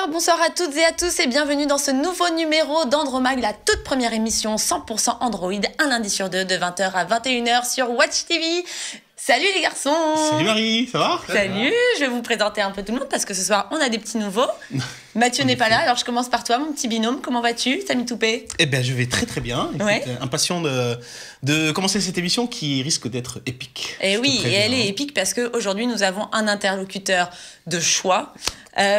Bonsoir à toutes et à tous et bienvenue dans ce nouveau numéro d'Andromag, la toute première émission 100% Android, un lundi sur deux de 20h à 21h sur Watch TV. Salut les garçons! Salut Marie, ça va? Salut, je vais vous présenter un peu tout le monde parce que ce soir on a des petits nouveaux. Mathieu n'est pas là, alors je commence par toi, mon petit binôme. Comment vas-tu, Samy Toupé? Eh bien, je vais très très bien. Écoute, ouais. Impatient de commencer cette émission qui risque d'être épique. Et oui, et elle est épique parce qu'aujourd'hui nous avons un interlocuteur de choix.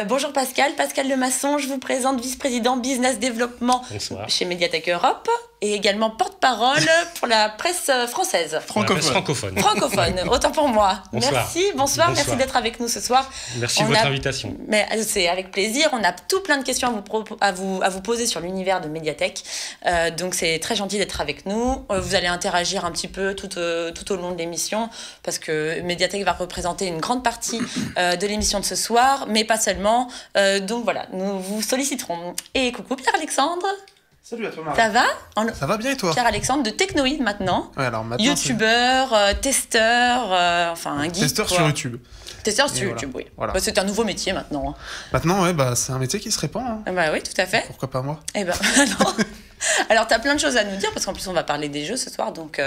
Bonjour Pascal Lemasson, je vous présente vice-président business développement chez Mediatek Europe et également porte-parole pour la presse française. Francophone, autant pour moi. Bonsoir. Bonsoir, merci d'être avec nous ce soir. Merci de votre invitation. Mais c'est avec plaisir, on a tout plein de questions à vous poser sur l'univers de Mediatek, donc c'est très gentil d'être avec nous. Vous allez interagir un petit peu tout au long de l'émission parce que Mediatek va représenter une grande partie de l'émission de ce soir, mais pas seulement. Donc voilà, nous vous solliciterons. Et coucou Pierre-Alexandre. Salut à toi Marie. Ça va? Ça va bien et toi? Pierre-Alexandre de Technoïd maintenant. Ouais, alors maintenant youtubeur, testeur, enfin un geek. Testeur sur YouTube. Testeur sur YouTube, oui. Voilà. Bah, c'est un nouveau métier maintenant. Hein. Maintenant, ouais, c'est un métier qui se répand. Hein. Bah oui, tout à fait. Pourquoi pas moi? Eh ben, alors tu as plein de choses à nous dire parce qu'en plus on va parler des jeux ce soir, donc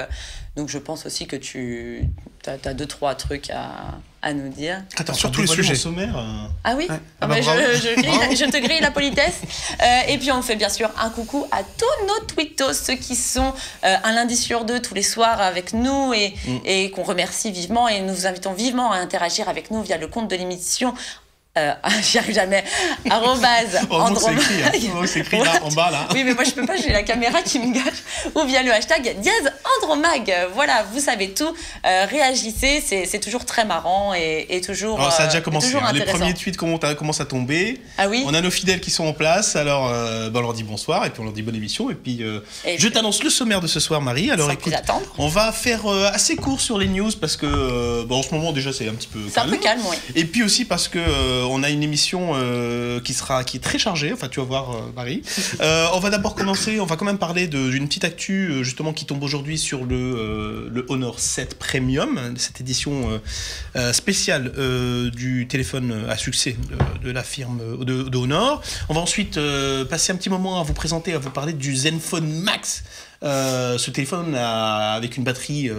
je pense aussi que tu as 2-3 trucs à nous dire. Attends, sur tous les sujets. Sommaire, Ah oui, ouais. je te grille la politesse. Et puis on fait bien sûr un coucou à tous nos twittos, ceux qui sont un lundi sur deux tous les soirs avec nous et qu'on remercie vivement, et nous vous invitons vivement à interagir avec nous via le compte de l'émission. J'y arrive jamais. Andromag. C'est écrit là, en bas là. Oui, mais moi je peux pas, j'ai la caméra qui me gâche. Ou via le hashtag #Andromag. Voilà, vous savez tout. Réagissez, c'est toujours très marrant et toujours. Alors, ça a déjà commencé. Les intéressant. premiers tweets commencent à tomber. Ah oui. On a nos fidèles qui sont en place. Alors, on leur dit bonsoir et puis on leur dit bonne émission. Et puis, je t'annonce le sommaire de ce soir, Marie. Alors, écoute, on va faire assez court sur les news parce que, en ce moment déjà c'est un petit peu calme. C'est un peu calme, oui. Et puis aussi parce que on a une émission qui est très chargée, enfin tu vas voir Marie. On va d'abord commencer, on va quand même parler d'une petite actu justement qui tombe aujourd'hui sur le Honor 7 Premium, cette édition spéciale du téléphone à succès de la firme de Honor. On va ensuite passer un petit moment à vous présenter, à vous parler du Zenfone Max. Ce téléphone avec une batterie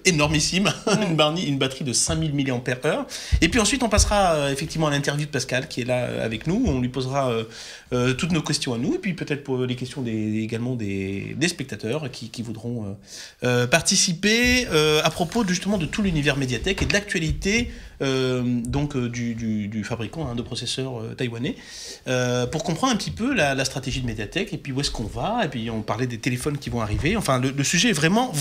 énormissime, une batterie de 5000 mAh. Et puis ensuite on passera effectivement à l'interview de Pascal qui est là avec nous. On lui posera toutes nos questions à nous et puis peut-être pour les questions également des spectateurs qui voudront participer à propos justement de tout l'univers Mediatek et de l'actualité du fabricant de processeurs taïwanais pour comprendre un petit peu la stratégie de Mediatek et puis où est-ce qu'on va, et puis on parlait des téléphones qui vont arriver. Enfin, le sujet est vraiment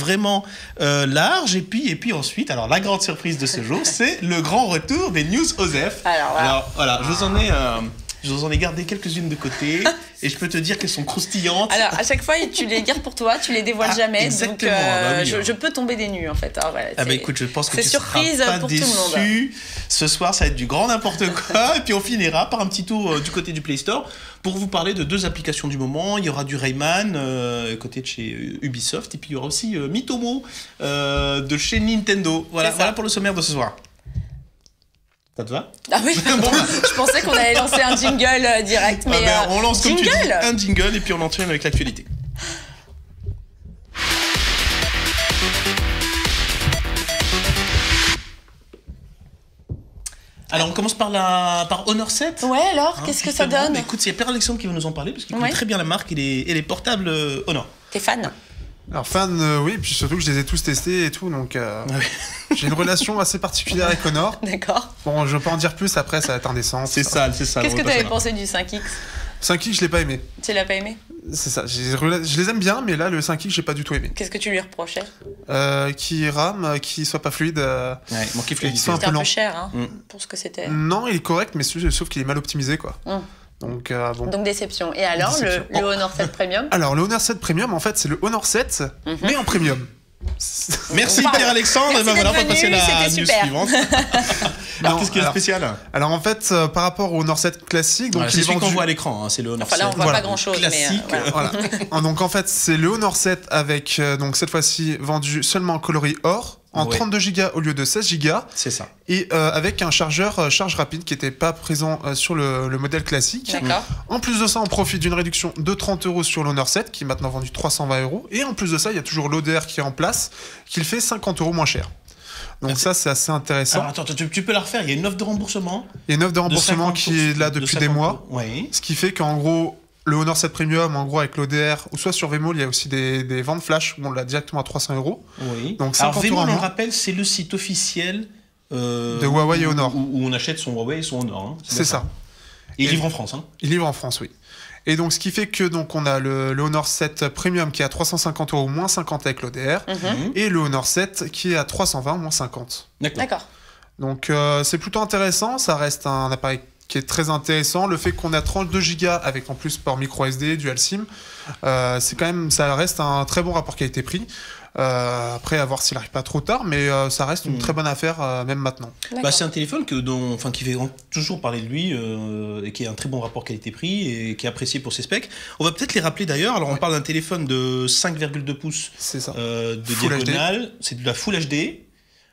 large. Et puis ensuite, alors la grande surprise de ce jour, c'est le grand retour des news OSEF. Alors voilà, je vous en ai gardé quelques-unes de côté et je peux te dire qu'elles sont croustillantes. Alors à chaque fois tu les gardes pour toi, tu les dévoiles jamais. Exactement. Donc je peux tomber des nues en fait. Alors, voilà, écoute, je pense que tu surprise seras pas pour déçu. Tout le monde. Ce soir, ça va être du grand n'importe quoi. Et puis on finira par un petit tour du côté du Play Store pour vous parler de 2 applications du moment. Il y aura du Rayman côté de chez Ubisoft et puis il y aura aussi Mitomo de chez Nintendo. Voilà pour le sommaire de ce soir. Ça te va? Ah oui, je pensais qu'on allait lancer un jingle direct, mais on lance comme jingle. Tu dis, un jingle et puis on enchaîne avec l'actualité. Alors on commence par Honor 7. Ouais, alors qu'est-ce que ça donne? Écoute, c'est Pierre-Alexandre qui va nous en parler parce qu'il connaît très bien la marque et les portables Honor. T'es fan? Alors fan, oui, puis surtout que je les ai tous testés et tout, donc j'ai une relation assez particulière avec Honor. D'accord. Bon, je vais pas en dire plus, après ça va être indécent. C'est ça. Qu'est-ce que t'avais pensé du 5X? 5X, je l'ai pas aimé. Tu l'as pas aimé? C'est ça, je les aime bien, mais là, le 5X, j'ai pas du tout aimé. Qu'est-ce que tu lui reprochais? Qui rame, qui soit pas fluide. Manquait fluidité. C'était un peu cher, hein, pour ce que c'était. Non, il est correct, mais sauf qu'il est mal optimisé, quoi. Donc déception. Et alors, le Honor 7 Premium? Alors, le Honor 7 Premium, en fait, c'est le Honor 7, mais en Premium. Merci Pierre-Alexandre. Merci Voilà, on va d'être passer à venu, la c'était news super. suivante. Alors, qu'est-ce qu'il y a de spécial? Alors en fait, par rapport au Honor 7 classique, donc c'est celui qu'on voit à l'écran, c'est le Honor 7. Enfin là, on voit Voilà. pas grand-chose, Classique. mais voilà. Donc en fait, c'est le Honor 7 avec donc cette fois-ci vendu seulement en coloris or, en 32 Go au lieu de 16 Go. C'est ça. Et avec un chargeur charge rapide qui n'était pas présent sur le modèle classique. D'accord. En plus de ça, on profite d'une réduction de 30 € sur l'Honor 7 qui est maintenant vendu 320 €. Et en plus de ça, il y a toujours l'ODR qui est en place, qui le fait 50 € moins cher. Donc ça, c'est assez intéressant. Alors attends, tu peux la refaire, il y a une offre de remboursement. Il y a une offre de remboursement 50%, qui est là depuis des mois. Oui. Ce qui fait qu'en gros, le Honor 7 Premium, en gros, avec l'ODR, ou soit sur Vmall, il y a aussi des ventes flash où on l'a directement à 300 €. Oui. Donc alors 50 € Vmall, on moins. le rappelle, c'est le site officiel de Huawei et Honor. Où on achète son Huawei et son Honor. Hein. C'est ça. Et il livre en France. Hein. Il livre en France, oui. Et donc, ce qui fait que donc on a le Honor 7 Premium qui est à 350 € moins 50 avec l'ODR, et le Honor 7 qui est à 320 moins 50. D'accord. Donc, c'est plutôt intéressant. Ça reste un appareil qui est très intéressant. Le fait qu'on a 32 Go avec en plus port micro SD, dual SIM, c'est quand même, ça reste un très bon rapport qualité-prix. Après, à voir s'il n'arrive pas trop tard, mais ça reste une très bonne affaire, même maintenant. Bah, c'est un téléphone qui fait toujours parler de lui et qui a un très bon rapport qualité-prix et qui est apprécié pour ses specs. On va peut-être les rappeler d'ailleurs. Alors, on parle d'un téléphone de 5,2 pouces de diagonale. C'est de la Full HD.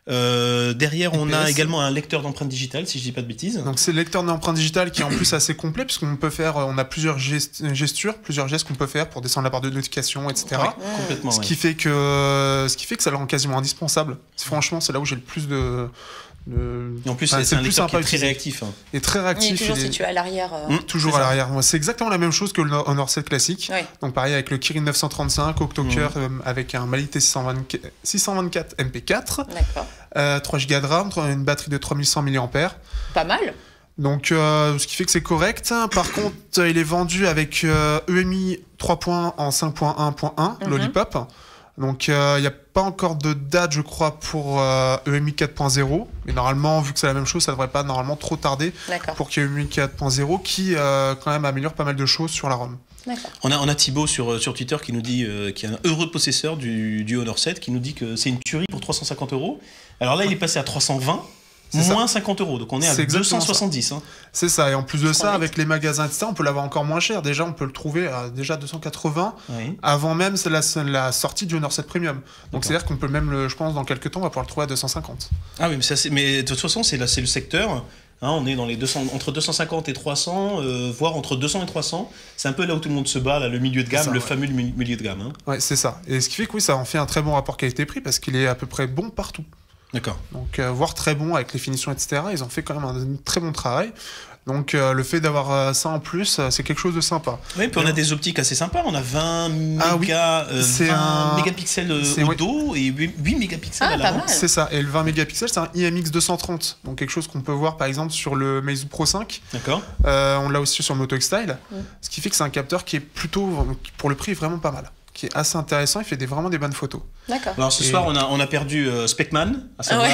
Derrière, on a également un lecteur d'empreintes digitales, si je dis pas de bêtises. Donc c'est le lecteur d'empreintes digitales qui est en plus assez complet, puisqu'on peut faire, on a plusieurs gestes qu'on peut faire pour descendre la barre de notification, etc. Ouais, complètement. Ce qui fait que ça le rend quasiment indispensable. Franchement, c'est là où j'ai le plus de. Et en plus, c'est un lecteur qui est très réactif. Hein. Et très réactif. Il est toujours situé à l'arrière. Toujours à l'arrière. C'est exactement la même chose que le Honor 7 classique. Oui. Donc pareil avec le Kirin 935, octo-cœur avec un Mali-T 624 MP4. D'accord. 3 Go de RAM, une batterie de 3100 mAh. Pas mal. Donc, ce qui fait que c'est correct. Par contre, il est vendu avec EMI 3 points en 5.1.1, Lollipop. Donc, il n'y a pas encore de date, je crois, pour EMI 4.0. Mais normalement, vu que c'est la même chose, ça ne devrait pas normalement trop tarder pour qu'il y ait EMI 4.0 qui, quand même, améliore pas mal de choses sur la ROM. On a Thibaut sur Twitter qui nous dit qu'il est un heureux possesseur du Honor 7, qui nous dit que c'est une tuerie pour 350 €. Alors là, il est passé à 320. Moins 50 €, donc on est à 270. Hein. C'est ça, et en plus de ça, avec les magasins, etc., on peut l'avoir encore moins cher. Déjà, on peut le trouver à déjà 280, avant même la sortie du Honor 7 Premium. Donc c'est-à-dire qu'on peut même, je pense, dans quelques temps, on va pouvoir le trouver à 250. Ah oui, mais de toute façon, c'est le secteur. Hein, on est dans les entre 250 et 300, voire entre 200 et 300. C'est un peu là où tout le monde se bat, là, le milieu de gamme, fameux milieu de gamme. Hein. Ouais, c'est ça. Et ce qui fait que oui, ça en fait un très bon rapport qualité-prix parce qu'il est à peu près bon partout. D'accord. Donc, voire très bon avec les finitions, etc. Ils ont fait quand même un très bon travail. Donc, le fait d'avoir ça en plus, c'est quelque chose de sympa. Oui, puis on a des optiques assez sympas. On a 20 mégapixels au dos et 8 mégapixels à l'avant. C'est ça. Et le 20 mégapixels, c'est un IMX 230. Donc, quelque chose qu'on peut voir, par exemple, sur le Meizu Pro 5. D'accord. On l'a aussi sur le Moto X-Style. Ce qui fait que c'est un capteur qui est plutôt, pour le prix, vraiment pas mal. Qui est assez intéressant, il fait vraiment des bonnes photos. D'accord. Alors ce soir, on a perdu Specman, à savoir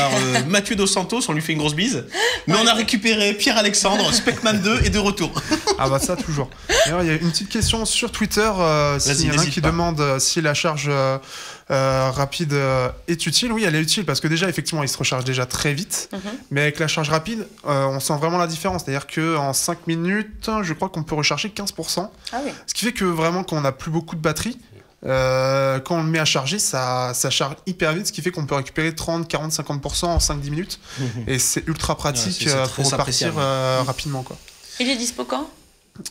Mathieu Dos Santos, on lui fait une grosse bise. Mais on a récupéré Pierre-Alexandre, Specman 2 est de retour. Ah bah ça, toujours. D'ailleurs, il y a une petite question sur Twitter, s'il y en a un qui demande si la charge rapide est utile. Oui, elle est utile, parce que déjà, effectivement, il se recharge déjà très vite. Mais avec la charge rapide, on sent vraiment la différence. C'est-à-dire qu'en 5 minutes, je crois qu'on peut recharger 15%. Ah oui. Ce qui fait que vraiment, quand on n'a plus beaucoup de batterie, quand on le met à charger, ça charge hyper vite, ce qui fait qu'on peut récupérer 30, 40, 50% en 5-10 minutes. Et c'est ultra pratique pour repartir rapidement. Quoi. Il est dispo quand ?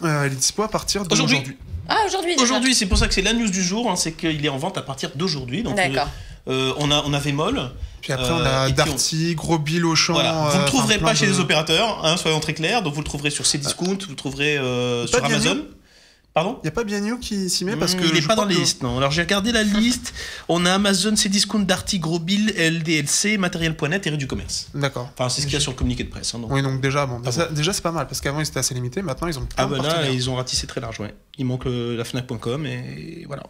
Il est dispo à partir d'aujourd'hui. Ah, aujourd'hui. Aujourd'hui, c'est pour ça que c'est la news du jour, c'est qu'il est en vente à partir d'aujourd'hui. Donc, d'accord. On a Vmall. Puis après, on a Darty, Gros Bill, Auchan. Voilà. Vous ne le trouverez pas chez les opérateurs, soyons très clairs. Donc, vous le trouverez sur Cdiscount, vous le trouverez sur Amazon. Pardon ? Il n'y a pas Bienvenue qui s'y met parce que. Il n'est pas dans les listes, non. Alors j'ai regardé la liste. On a Amazon, Cdiscount, Darty, Gros Bill, LDLC, Matériel.net et Rue du Commerce. D'accord. Enfin, c'est ce qu'il y a sur le communiqué de presse. Hein, donc. Oui, donc déjà, déjà c'est pas mal parce qu'avant ils étaient assez limités. Maintenant ils ont. Là, ils ont ratissé très large, ouais. Il manque la Fnac.com et voilà.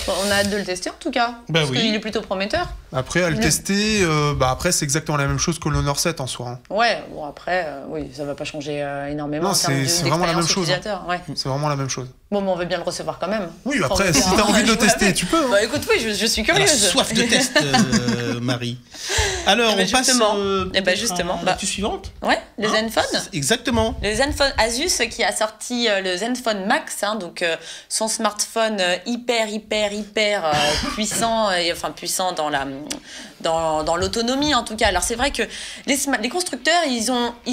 On a hâte de le tester en tout cas. Parce qu'il est plutôt prometteur. Après, à le tester, après c'est exactement la même chose que l'Honor 7 en soi. Hein. Ouais, bon après, oui, ça va pas changer énormément non, en termes c'est vraiment la même chose. Ouais. C'est vraiment la même chose. Bon, on veut bien le recevoir quand même. Oui, après, si t'as envie de le tester, tu peux. Hein. Bah écoute, oui, je suis curieuse. Elle a soif de test, Marie. Alors, on passe justement, à l'actu suivante. Ouais, le Zenfone. Exactement. Le Zenfone Asus qui a sorti le Zenfone Max, donc son smartphone hyper puissant, puissant dans l'autonomie en tout cas. Alors c'est vrai que les constructeurs, ils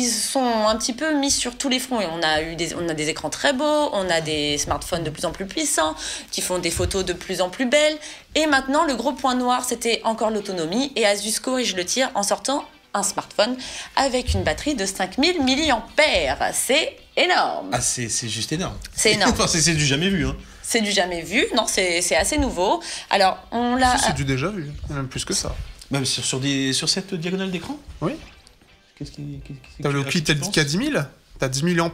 sont un petit peu mis sur tous les fronts. Et on a des écrans très beaux, on a des smartphones de plus en plus puissants, qui font des photos de plus en plus belles. Et maintenant, le gros point noir, c'était encore l'autonomie. Et Asus corrige le tir en sortant un smartphone avec une batterie de 5000 mAh. C'est énorme. Ah, c'est juste énorme. C'est énorme. C'est du jamais vu. Hein. C'est du jamais vu. Non, c'est assez nouveau. Alors, on l'a... C'est du déjà vu, même plus que ça. Même sur cette diagonale d'écran. Oui. T'as le Oukitel K10000. T'as 10 000 mAh.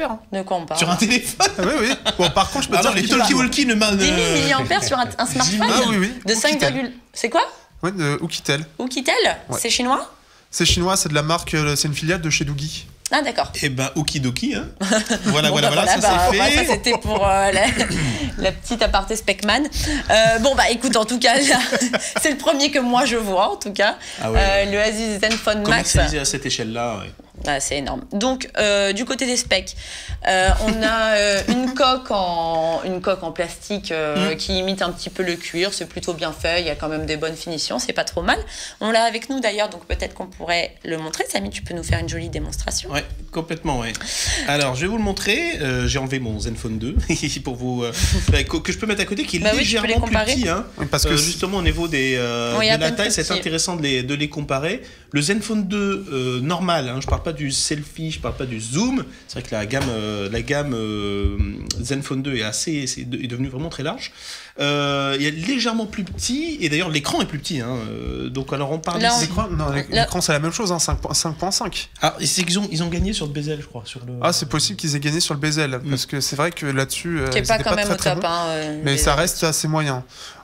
Hein. De quoi on parle? Sur un téléphone. Ah oui. Bon, par contre, je peux te dire les talkie-walkie ne 10 000 mAh sur un smartphone. Ah oui. De 5, c'est quoi? Ouais, de Oukitel. Oukitel, ouais. C'est chinois? C'est chinois, c'est de la marque, c'est une filiale de chez Doogie. Ah d'accord. Eh ben, okidoki, hein. Voilà, ça c'est fait. Ça c'était pour la petite aparté Specman. Écoute, en tout cas, là, c'est le premier que moi je vois, en tout cas. Ah ouais. Le Asus Zenfone Max. Commercialisé à cette échelle-là, ouais. Ah, c'est énorme. Donc, du côté des specs, on a une coque en plastique qui imite un petit peu le cuir. C'est plutôt bien fait. Il y a quand même des bonnes finitions. C'est pas trop mal. On l'a avec nous d'ailleurs, donc peut-être qu'on pourrait le montrer. Samy, tu peux nous faire une jolie démonstration? Ouais, complètement, ouais. Alors, je vais vous le montrer. J'ai enlevé mon Zenfone 2 pour vous que je peux mettre à côté, qui est légèrement plus petit. Hein, parce que justement, au niveau de la taille, c'est intéressant de les comparer. Le Zenfone 2 normal, hein, je parle pas du selfie, je parle pas du zoom. C'est vrai que la gamme Zenfone 2 est devenue vraiment très large. Il est légèrement plus petit, et d'ailleurs l'écran est plus petit. Hein. Donc alors on parle l'écran c'est la même chose, hein, 5.5. Ah, c'est qu'ils ont gagné sur le bezel, je crois. Ah, c'est possible qu'ils aient gagné sur le bezel, parce que c'est vrai que là-dessus, qui est pas quand même très, au top. bon, mais ça reste assez moyen.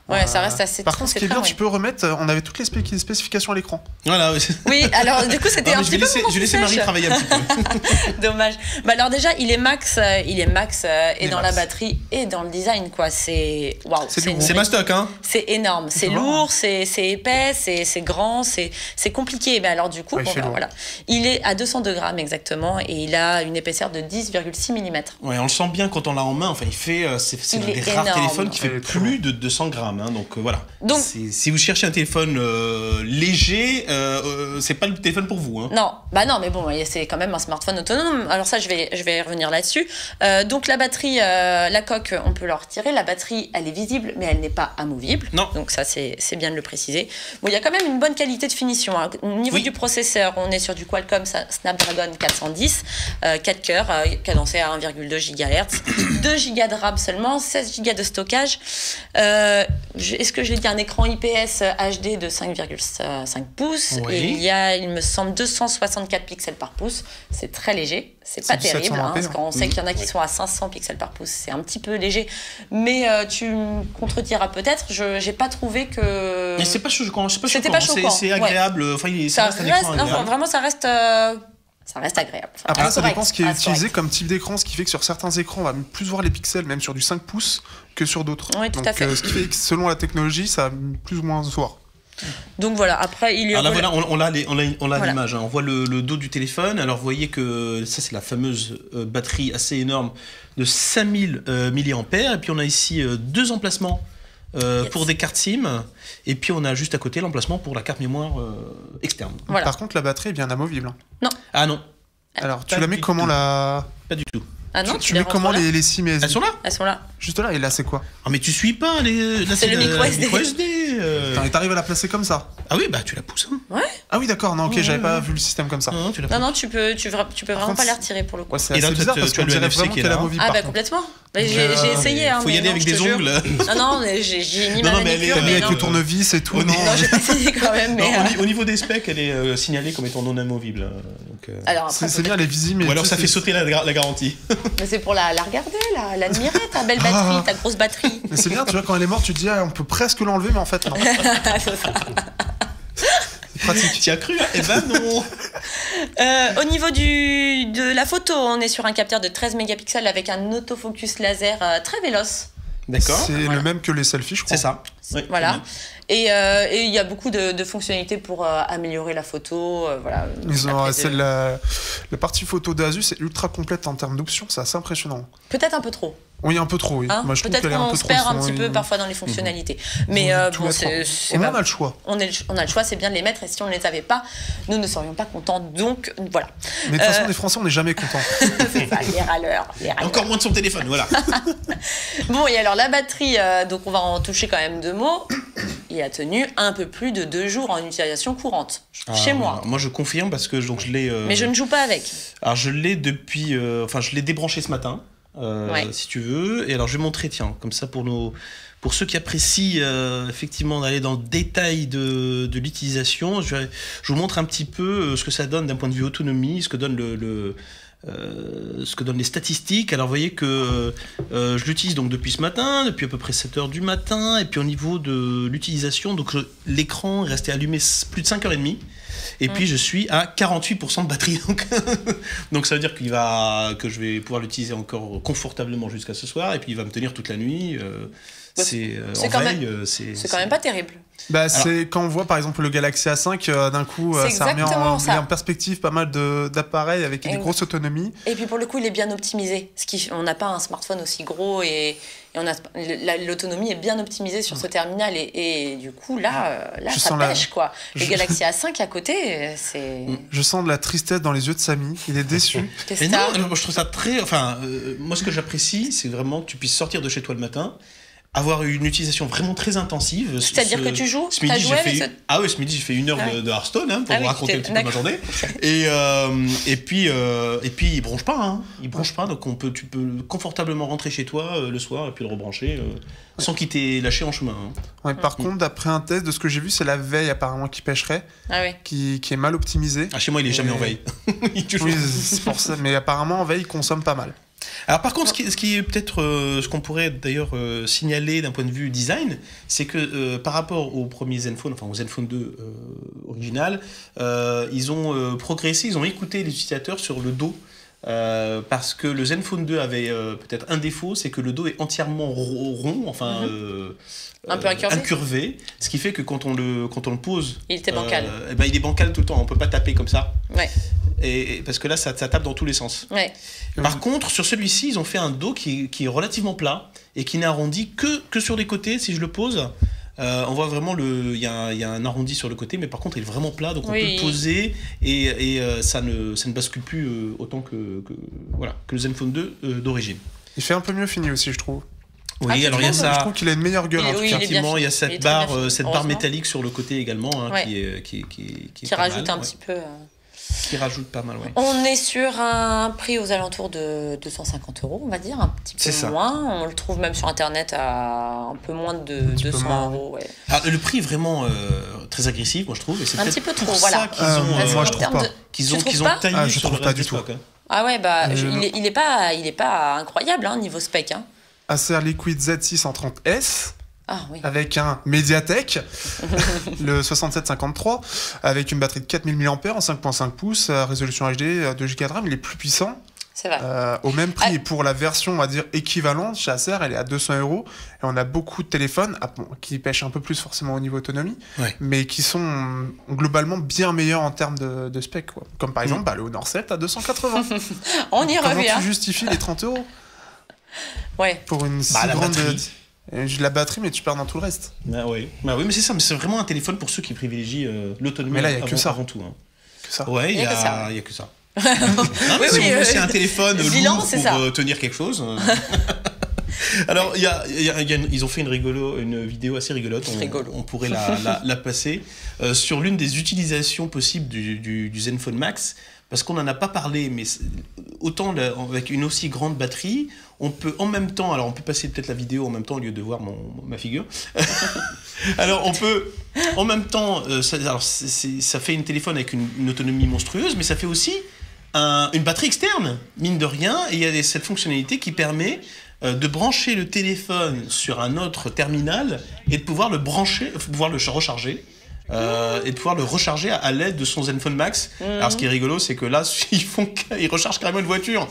Ouais, ça reste assez. Par contre, ce qui est bien, tu peux remettre. On avait toutes les spécifications à l'écran. Voilà. Oui, alors du coup, c'était un petit peu. Je vais laisser Marie travailler un petit peu. Dommage. Bah alors déjà, il est max et dans la batterie et dans le design, quoi. C'est waouh. C'est mastoc, hein. C'est énorme, c'est lourd, c'est épais, c'est grand, c'est compliqué. Mais alors du coup, voilà, il est à 202 grammes exactement et il a une épaisseur de 10,6 mm. Ouais, on le sent bien quand on l'a en main. Enfin, c'est un des rares téléphones qui fait plus de 200 grammes. Hein, donc voilà. Donc, si vous cherchez un téléphone léger, c'est pas le téléphone pour vous. Hein. Non, mais bon, c'est quand même un smartphone autonome. Alors ça, je vais revenir là-dessus. Donc la batterie, la coque, on peut la retirer. La batterie, elle est visible, mais elle n'est pas amovible. Non. Donc ça, c'est bien de le préciser. Bon, il y a quand même une bonne qualité de finition. Hein. Au niveau du processeur, on est sur du Qualcomm Snapdragon 410, 4 cœurs, cadencé à 1,2 GHz, 2 Go de RAM seulement, 16 Go de stockage. Est-ce que j'ai dit un écran IPS HD de 5,5 pouces et il me semble 264 pixels par pouce. C'est très léger, c'est pas terrible, hein, parce qu'on sait qu'il y en a qui sont à 500 pixels par pouce. C'est un petit peu léger, mais tu me contrediras peut-être. J'ai pas trouvé que. Mais c'est pas choquant, c'est agréable. Ouais. Enfin, ça reste, vraiment, ça reste. Ça reste agréable. Après, ça dépend ce qui est utilisé comme type d'écran, ce qui fait que sur certains écrans, on va plus voir les pixels, même sur du 5 pouces, que sur d'autres. Oui, tout à fait. Ce qui fait que selon la technologie, ça va plus ou moins se voir. Donc voilà, après il y a. Alors là, voilà, on a l'image. Hein. On voit le dos du téléphone. Alors vous voyez que ça, c'est la fameuse batterie assez énorme de 5000 mAh. Et puis on a ici deux emplacements. Pour des cartes SIM, et puis on a juste à côté l'emplacement pour la carte mémoire externe. Voilà. Par contre, la batterie est bien amovible. Non. Ah non. Alors, tu la mets comment la... Pas du tout. Ah non, tu mets comment les SIM et SD? Elles sont là. Elles sont là. Juste là, et là, c'est quoi? Ah mais tu suis pas les... C'est le micro SD. Et t'arrives à la placer comme ça? Ah oui, bah tu la pousses. Hein. Ouais. Ah oui, d'accord, non, ok, j'avais pas vu le système comme ça. Non, tu peux vraiment pas les retirer pour le coup. Ouais, c'est assez bizarre parce qu'on dirait vraiment qu'elle est amovible. Ah bah complètement. J'ai essayé. Faut y aller avec des ongles. Non, mais j'ai mis ma manicure. T'as mis avec le tournevis et tout. Non, j'ai pas essayé quand même. Au niveau des specs, elle est signalée comme étant non amovible. C'est bien, elle est visible. Ou alors ça fait sauter la garantie. Mais c'est pour la regarder, l'admirer, ta belle batterie, ta grosse batterie. Mais c'est bien, tu vois, quand elle est morte, tu te dis, on peut presque l'enlever, mais en fait, non. C'est ça. C'est pratique. Tu as cru? Eh ben non. Au niveau de la photo, on est sur un capteur de 13 mégapixels avec un autofocus laser très véloce. D'accord. C'est le même que les selfies, je crois. C'est ça. Oui, voilà. Et il y a beaucoup de fonctionnalités pour améliorer la photo. Voilà. La partie photo d'Asus est ultra complète en termes d'options, c'est assez impressionnant. Peut-être un peu trop. Oui, un peu trop, oui. Hein, moi, je trouve peut-être qu'elle est un qu'on peu se trop. perd un petit peu parfois dans les fonctionnalités. Mais bon, c'est on a le choix. On a le choix, c'est bien de les mettre. Et si on ne les avait pas, nous ne serions pas contents. Donc, voilà. Mais de toute façon, les Français, on n'est jamais contents. C'est ça, les râleurs. Encore moins de son téléphone, voilà. Bon, et alors la batterie, donc on va en toucher quand même 2 mots. Il a tenu un peu plus de 2 jours en utilisation courante, chez moi. Moi, je confirme parce que donc, je l'ai... Mais je ne joue pas avec. Alors, je l'ai depuis... je l'ai débranché ce matin, si tu veux. Et alors, je vais montrer, tiens, comme ça, pour ceux qui apprécient effectivement d'aller dans le détail de l'utilisation, je vous montre un petit peu ce que ça donne d'un point de vue autonomie, ce que donne ce que donnent les statistiques. Alors vous voyez que je l'utilise donc depuis ce matin, depuis à peu près 7h du matin, et puis au niveau de l'utilisation, donc l'écran est resté allumé plus de 5h30, et puis je suis à 48% de batterie, donc ça veut dire que je vais pouvoir l'utiliser encore confortablement jusqu'à ce soir, et puis il va me tenir toute la nuit. C'est quand même pas terrible. C'est quand on voit par exemple le Galaxy A5, d'un coup ça remet en perspective pas mal d'appareils avec des grosses autonomies. Et puis pour le coup il est bien optimisé. On n'a pas un smartphone aussi gros et l'autonomie est bien optimisée sur ce terminal et du coup là ça pêche quoi. Le Galaxy A5 à côté, c'est... Je sens de la tristesse dans les yeux de Samy, il est déçu. Mais non, je trouve ça très... moi ce que j'apprécie c'est vraiment que tu puisses sortir de chez toi le matin, avoir une utilisation vraiment très intensive. C'est-à-dire que tu joues? Ce midi, ce midi, j'ai fait 1 heure de Hearthstone, pour vous raconter un petit peu ma journée. Et puis, il bronche pas. Hein. Il bronche pas, donc tu peux confortablement rentrer chez toi le soir et puis le rebrancher sans qu'il t'ait lâché en chemin. Hein. Ouais, par contre, d'après un test, de ce que j'ai vu, c'est la veille apparemment qui pêcherait, qui est mal optimisée. Chez moi, il est jamais en veille. Oui, c'est pour ça. Mais apparemment, en veille, il consomme pas mal. Alors par contre, ce qui est peut-être ce qu'on pourrait d'ailleurs signaler d'un point de vue design, c'est que par rapport aux premiers Zenfone, au Zenfone 2 original, ils ont progressé, ils ont écouté les utilisateurs sur le dos. Parce que le Zenfone 2 avait peut-être un défaut, c'est que le dos est entièrement rond, un peu incurvé, ce qui fait que quand on le pose, il était bancal. Il est bancal tout le temps, on peut pas taper comme ça. Ouais. Et parce que là, ça tape dans tous les sens. Ouais. Par contre, sur celui-ci, ils ont fait un dos qui est relativement plat et qui n'est arrondi que sur les côtés. Si je le pose, on voit vraiment il y a un arrondi sur le côté, mais par contre, il est vraiment plat, donc on peut le poser et ça ne bascule plus autant que le Zenfone 2 d'origine. Il fait un peu mieux fini aussi, je trouve. Oui, alors il y a ça. Je trouve qu'il a une meilleure gueule. Effectivement, il y a cette barre métallique sur le côté également, qui rajoute un petit peu. Qui rajoute pas mal, On est sur un prix aux alentours de 250 €, on va dire, un petit peu moins. On le trouve même sur Internet à un peu moins de 200 €. Ouais. Alors, le prix est vraiment très agressif, moi je trouve. Et c'est un petit peu trop, pour voilà. Ça moi je trouve pas. Qu'ils ont taillé je trouve pas du tout. Ah ouais, il est pas incroyable niveau spec. Acer Liquid Z630S. Ah, oui. Avec un Mediatek, le 6753, avec une batterie de 4000 mAh en 5.5 pouces, résolution HD, 2 Go de RAM, il est plus puissant. C'est vrai. Au même prix, et pour la version, on va dire, équivalente, chez Acer, elle est à 200 €. Et on a beaucoup de téléphones qui pêchent un peu plus forcément au niveau autonomie, mais qui sont globalement bien meilleurs en termes de spec. Quoi. Comme par exemple le Honor 7 à 280. On y revient. Comment tu justifies les 30 € pour une si grande... La batterie, mais tu perds dans tout le reste. Oui, mais c'est ça. Mais c'est vraiment un téléphone pour ceux qui privilégient l'autonomie. Mais là, il n'y a que ça. Avant tout. Que ça. Ouais, il y a que ça. C'est un téléphone lourd pour tenir quelque chose. Alors, ils ont fait une vidéo assez rigolote. On pourrait la passer sur l'une des utilisations possibles du Zenfone Max. Parce qu'on n'en a pas parlé, mais autant avec une aussi grande batterie, on peut en même temps, alors on peut passer peut-être la vidéo en même temps au lieu de voir ma figure. Alors on peut en même temps, ça fait un téléphone avec une autonomie monstrueuse, mais ça fait aussi une batterie externe, mine de rien, et il y a cette fonctionnalité qui permet de brancher le téléphone sur un autre terminal et de pouvoir le recharger. et de pouvoir le recharger à l'aide de son Zenfone Max. Alors ce qui est rigolo, c'est que là, ils rechargent carrément une voiture.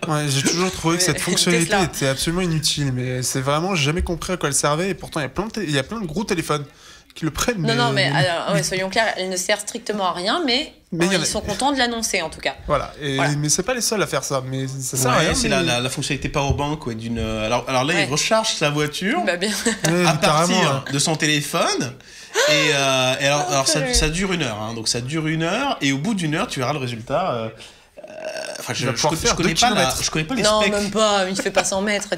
Ouais, j'ai toujours trouvé que cette fonctionnalité était absolument inutile, mais c'est vraiment, j'ai jamais compris à quoi elle servait, et pourtant il y a plein de gros téléphones qui le prennent. Mais alors, soyons clairs, elle ne sert strictement à rien, mais ils sont contents de l'annoncer en tout cas. Voilà, mais c'est pas les seuls à faire ça, mais ça sert à rien. C'est la fonctionnalité Powerbank, alors là, il recharge sa voiture à partir de son téléphone. Et alors ça dure 1 heure, donc ça dure 1 heure, et au bout d'1 heure, tu verras le résultat. Je connais pas les specs. Non, même pas, il fait pas 100 mètres.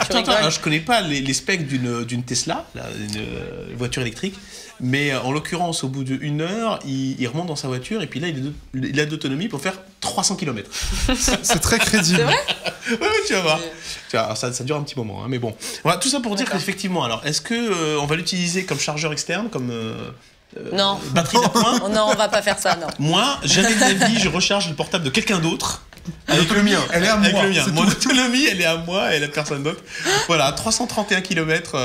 Je connais pas les specs d'une Tesla, une voiture électrique, mais en l'occurrence, au bout d'1 heure, il remonte dans sa voiture et puis là, il a d'autonomie pour faire 300 km. C'est très crédible. C'est vrai ? Ouais, tu vas voir. Ça dure un petit moment, mais bon. Voilà, tout ça pour dire qu'effectivement, alors, est-ce qu'on va l'utiliser comme chargeur externe, comme non. Batterie d'appoint ? Non, on va pas faire ça, non. Moi, jamais de ma vie, je recharge le portable de quelqu'un d'autre. Avec le mien. Elle est à moi. Mon autonomie, elle est à moi et elle est à personne d'autre. Voilà, 331 km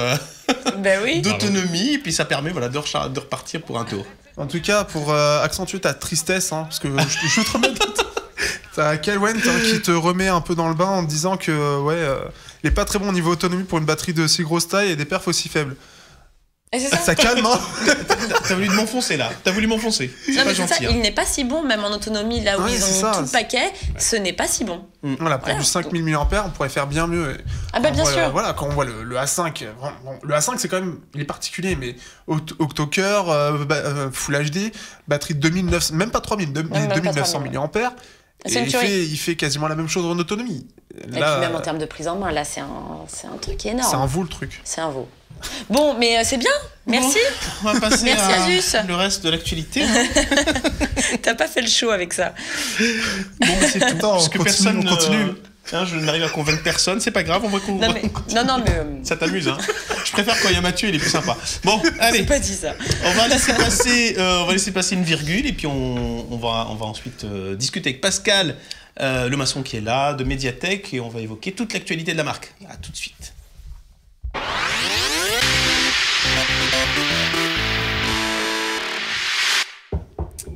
d'autonomie, et puis ça permet de repartir pour un tour. En tout cas, pour accentuer ta tristesse, parce que je te remets. T'as Kailwen qui te remet un peu dans le bain en te disant que il est pas très bon au niveau autonomie pour une batterie de si grosse taille et des perfs aussi faibles. Et c'est ça. Ça calme, hein. T'as voulu m'enfoncer là. Non, mais c'est ça, il n'est pas si bon, même en autonomie, là où ils ont mis tout le paquet, ce n'est pas si bon. Voilà, pour du 5000 mAh, on pourrait faire bien mieux. Bien sûr. Voilà, quand on voit le A5, le A5 c'est quand même, il est particulier, mais octo-cœur, Full HD, batterie de 2900, même pas 3000, 2900 mAh. Et il fait quasiment la même chose en autonomie. Et puis même en termes de prise en main, là c'est un truc énorme. C'est un veau le truc. C'est un veau. Bon, mais c'est bien, merci. Bon, on va passer Merci à le reste de l'actualité. T'as pas fait le show avec ça. Bon, mais c'est tout. Parce que on continue. Je n'arrive à convaincre personne, c'est pas grave, on va Non, mais ça t'amuse, hein. Je préfère quand il y a Mathieu, il est plus sympa. Bon, allez. J'ai pas dit ça. On va laisser passer une virgule et puis on va ensuite discuter avec Pascal Lemasson qui est là, de Mediatek, et on va évoquer toute l'actualité de la marque. À tout de suite.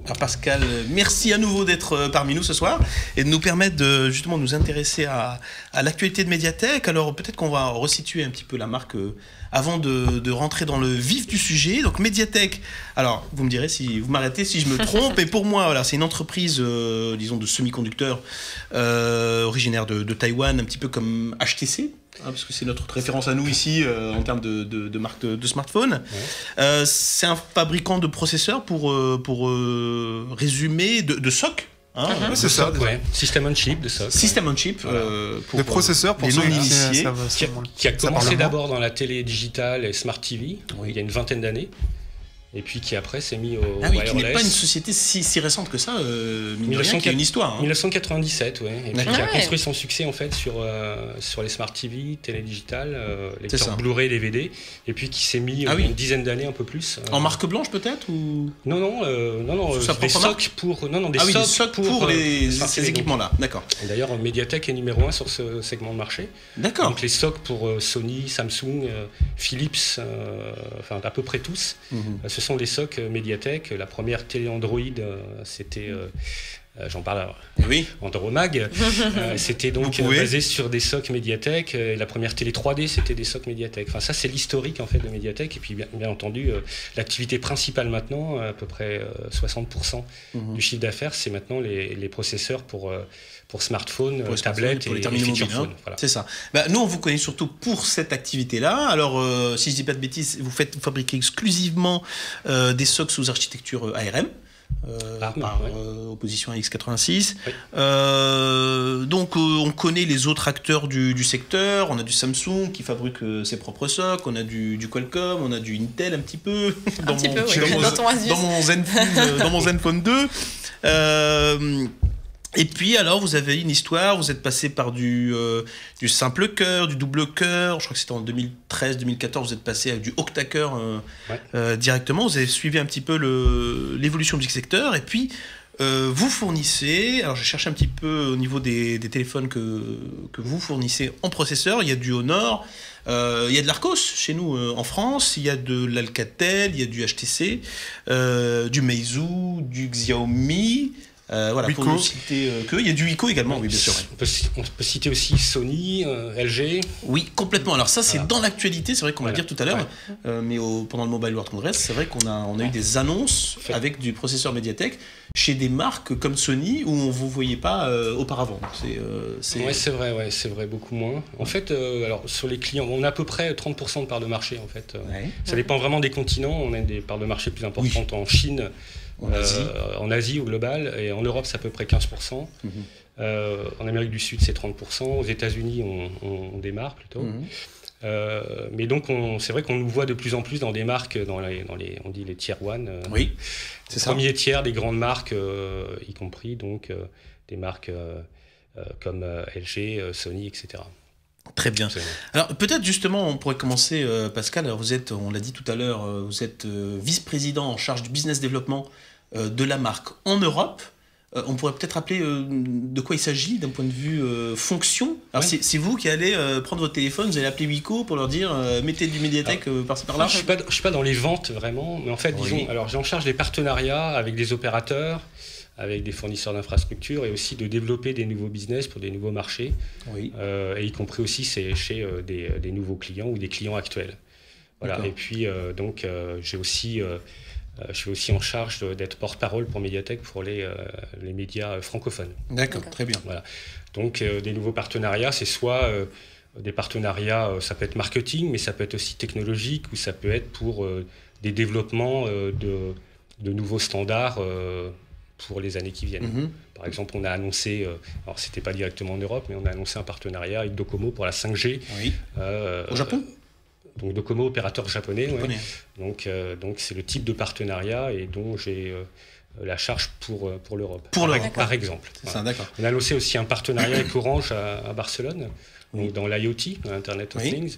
Alors Pascal, merci à nouveau d'être parmi nous ce soir et de nous permettre de justement nous intéresser à l'actualité de Mediatek. Alors peut-être qu'on va resituer un petit peu la marque avant de rentrer dans le vif du sujet. Donc Mediatek, alors vous me direz si vous m'arrêtez si je me trompe, et pour moi voilà, c'est une entreprise disons de semi-conducteurs originaire de Taïwan, un petit peu comme HTC. Parce que c'est notre référence à nous ici en termes de marque de smartphone. Ouais. C'est un fabricant de processeurs pour résumer, de SoC. C'est ça, System on Chip de SoC. System on Chip pour des processeurs pour les non-initiés. Qui a commencé d'abord dans la télé digitale et Smart TV, il y a une vingtaine d'années. Et puis qui après s'est mis au wireless. Qui n'est pas une société si récente que ça, mine de rien, qui a une histoire. 1997, et puis qui a construit son succès en fait sur les Smart TV, télé digitale, lecteurs Blu-ray, DVD, et puis qui s'est mis une dizaine d'années, un peu plus. En marque blanche peut-être ou... Non, des SoC pour ces équipements-là, d'accord. Et d'ailleurs, Mediatek est numéro 1 sur ce segment de marché. D'accord. Donc les SoC pour Sony, Samsung, Philips, enfin à peu près tous. Ce sont des SoC Mediatek. La première télé Android, c'était... j'en parle en Euromag. C'était donc basé sur des SoC Mediatek. La première télé 3D, c'était des SoC Mediatek. Enfin, ça, c'est l'historique en fait de Mediatek. Et puis, bien entendu, l'activité principale maintenant, à peu près 60% du chiffre d'affaires, c'est maintenant les processeurs pour smartphones, tablettes et les feature phones. Voilà. C'est ça. Nous, on vous connaît surtout pour cette activité-là. Alors, si je dis pas de bêtises, vous fabriquez exclusivement des SoC sous architecture ARM. Par opposition à x86. Oui. Donc on connaît les autres acteurs du secteur. On a du Samsung qui fabrique ses propres SoC, on a du Qualcomm, on a du Intel un petit peu dans mon Zenfone 2. Et puis alors vous avez une histoire, vous êtes passé par du simple cœur, du double cœur, je crois que c'était en 2013-2014, vous êtes passé avec du octa-cœur directement, vous avez suivi un petit peu l'évolution du secteur, et puis vous fournissez, alors je cherche un petit peu au niveau des téléphones que vous fournissez en processeur, il y a du Honor, il y a de l'Arcos chez nous en France, il y a de l'Alcatel, il y a du HTC, du Meizu, du Xiaomi... voilà, pour ne citer que. Il y a du Wiko également, oui, bien sûr. On peut citer aussi Sony, LG. Oui, complètement. Alors ça, c'est dans l'actualité, c'est vrai qu'on va le dire tout à l'heure, mais pendant le Mobile World Congress, c'est vrai qu'on a eu des annonces avec du processeur Mediatek chez des marques comme Sony où on ne vous voyait pas auparavant. Oui, c'est vrai, beaucoup moins. En fait, alors, sur les clients, on a à peu près 30% de part de marché, en fait. Ça dépend vraiment des continents. On a des parts de marché plus importantes en Chine. En Asie au global, et en Europe c'est à peu près 15%. En Amérique du Sud c'est 30%. Aux États-Unis on démarre plutôt. Mais donc c'est vrai qu'on nous voit de plus en plus dans des marques, on dit les tier 1. Oui, c'est ça. Premier tiers des grandes marques, y compris donc des marques comme LG, Sony, etc. Très bien. Alors peut-être justement on pourrait commencer, Pascal. Alors, vous êtes, on l'a dit tout à l'heure, vous êtes vice-président en charge du business développement de la marque en Europe. On pourrait peut-être rappeler de quoi il s'agit d'un point de vue fonction. Alors c'est vous qui allez prendre votre téléphone, vous allez appeler Wiko pour leur dire mettez du Mediatek par-ci par-là. Je suis pas dans les ventes vraiment, mais en fait disons, alors j'ai en charge des partenariats avec des opérateurs, avec des fournisseurs d'infrastructures et aussi de développer des nouveaux business pour des nouveaux marchés, et y compris aussi chez des nouveaux clients ou des clients actuels. Voilà. Et puis donc je suis aussi en charge d'être porte-parole pour Mediatek pour les médias francophones. D'accord, très bien. Voilà. Donc des nouveaux partenariats, c'est soit des partenariats, ça peut être marketing, mais ça peut être aussi technologique, ou ça peut être pour des développements de nouveaux standards pour les années qui viennent. Par exemple, on a annoncé, alors c'était pas directement en Europe, mais on a annoncé un partenariat avec Docomo pour la 5G. Au Japon ? Donc Docomo, opérateur japonais. Donc c'est le type de partenariat et dont j'ai la charge pour l'Europe. Par exemple. C'est ça, d'accord. On a annoncé aussi un partenariat avec Orange à Barcelone, donc dans l'IoT, Internet of Things.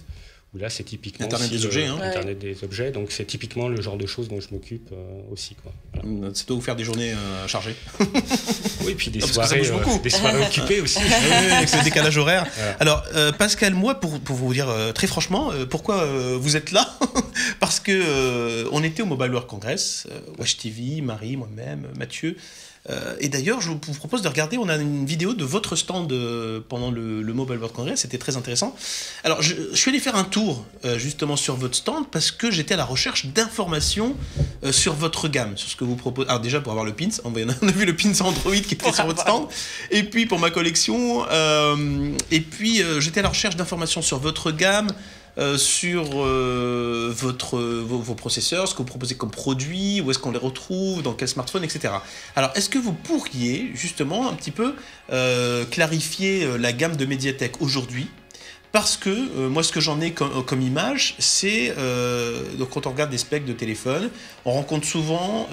Où là, c'est typiquement Internet des objets. Internet des objets, donc c'est typiquement le genre de choses dont je m'occupe aussi. Voilà. Ça doit vous faire des journées chargées. Oui, puis des soirées occupées aussi. Avec le décalage horaire. Voilà. Alors, Pascal, moi, pour vous dire très franchement, pourquoi vous êtes là? Parce que on était au Mobile World Congress, Watch TV, Marie, moi-même, Mathieu. Et d'ailleurs, je vous propose de regarder, on a une vidéo de votre stand pendant le Mobile World Congress, c'était très intéressant. Alors, je suis allé faire un tour justement sur votre stand parce que j'étais à la recherche d'informations sur votre gamme, sur ce que vous proposez. Alors déjà, pour avoir le pins, on a vu le pins Android qui était sur votre stand, et puis pour ma collection, et puis j'étais à la recherche d'informations sur votre gamme, sur vos processeurs, ce que vous proposez comme produit, où est-ce qu'on les retrouve, dans quel smartphone, etc. Alors, est-ce que vous pourriez justement un petit peu clarifier la gamme de Mediatek aujourd'hui? Parce que moi, ce que j'en ai comme image, c'est donc quand on regarde des specs de téléphone, on rencontre souvent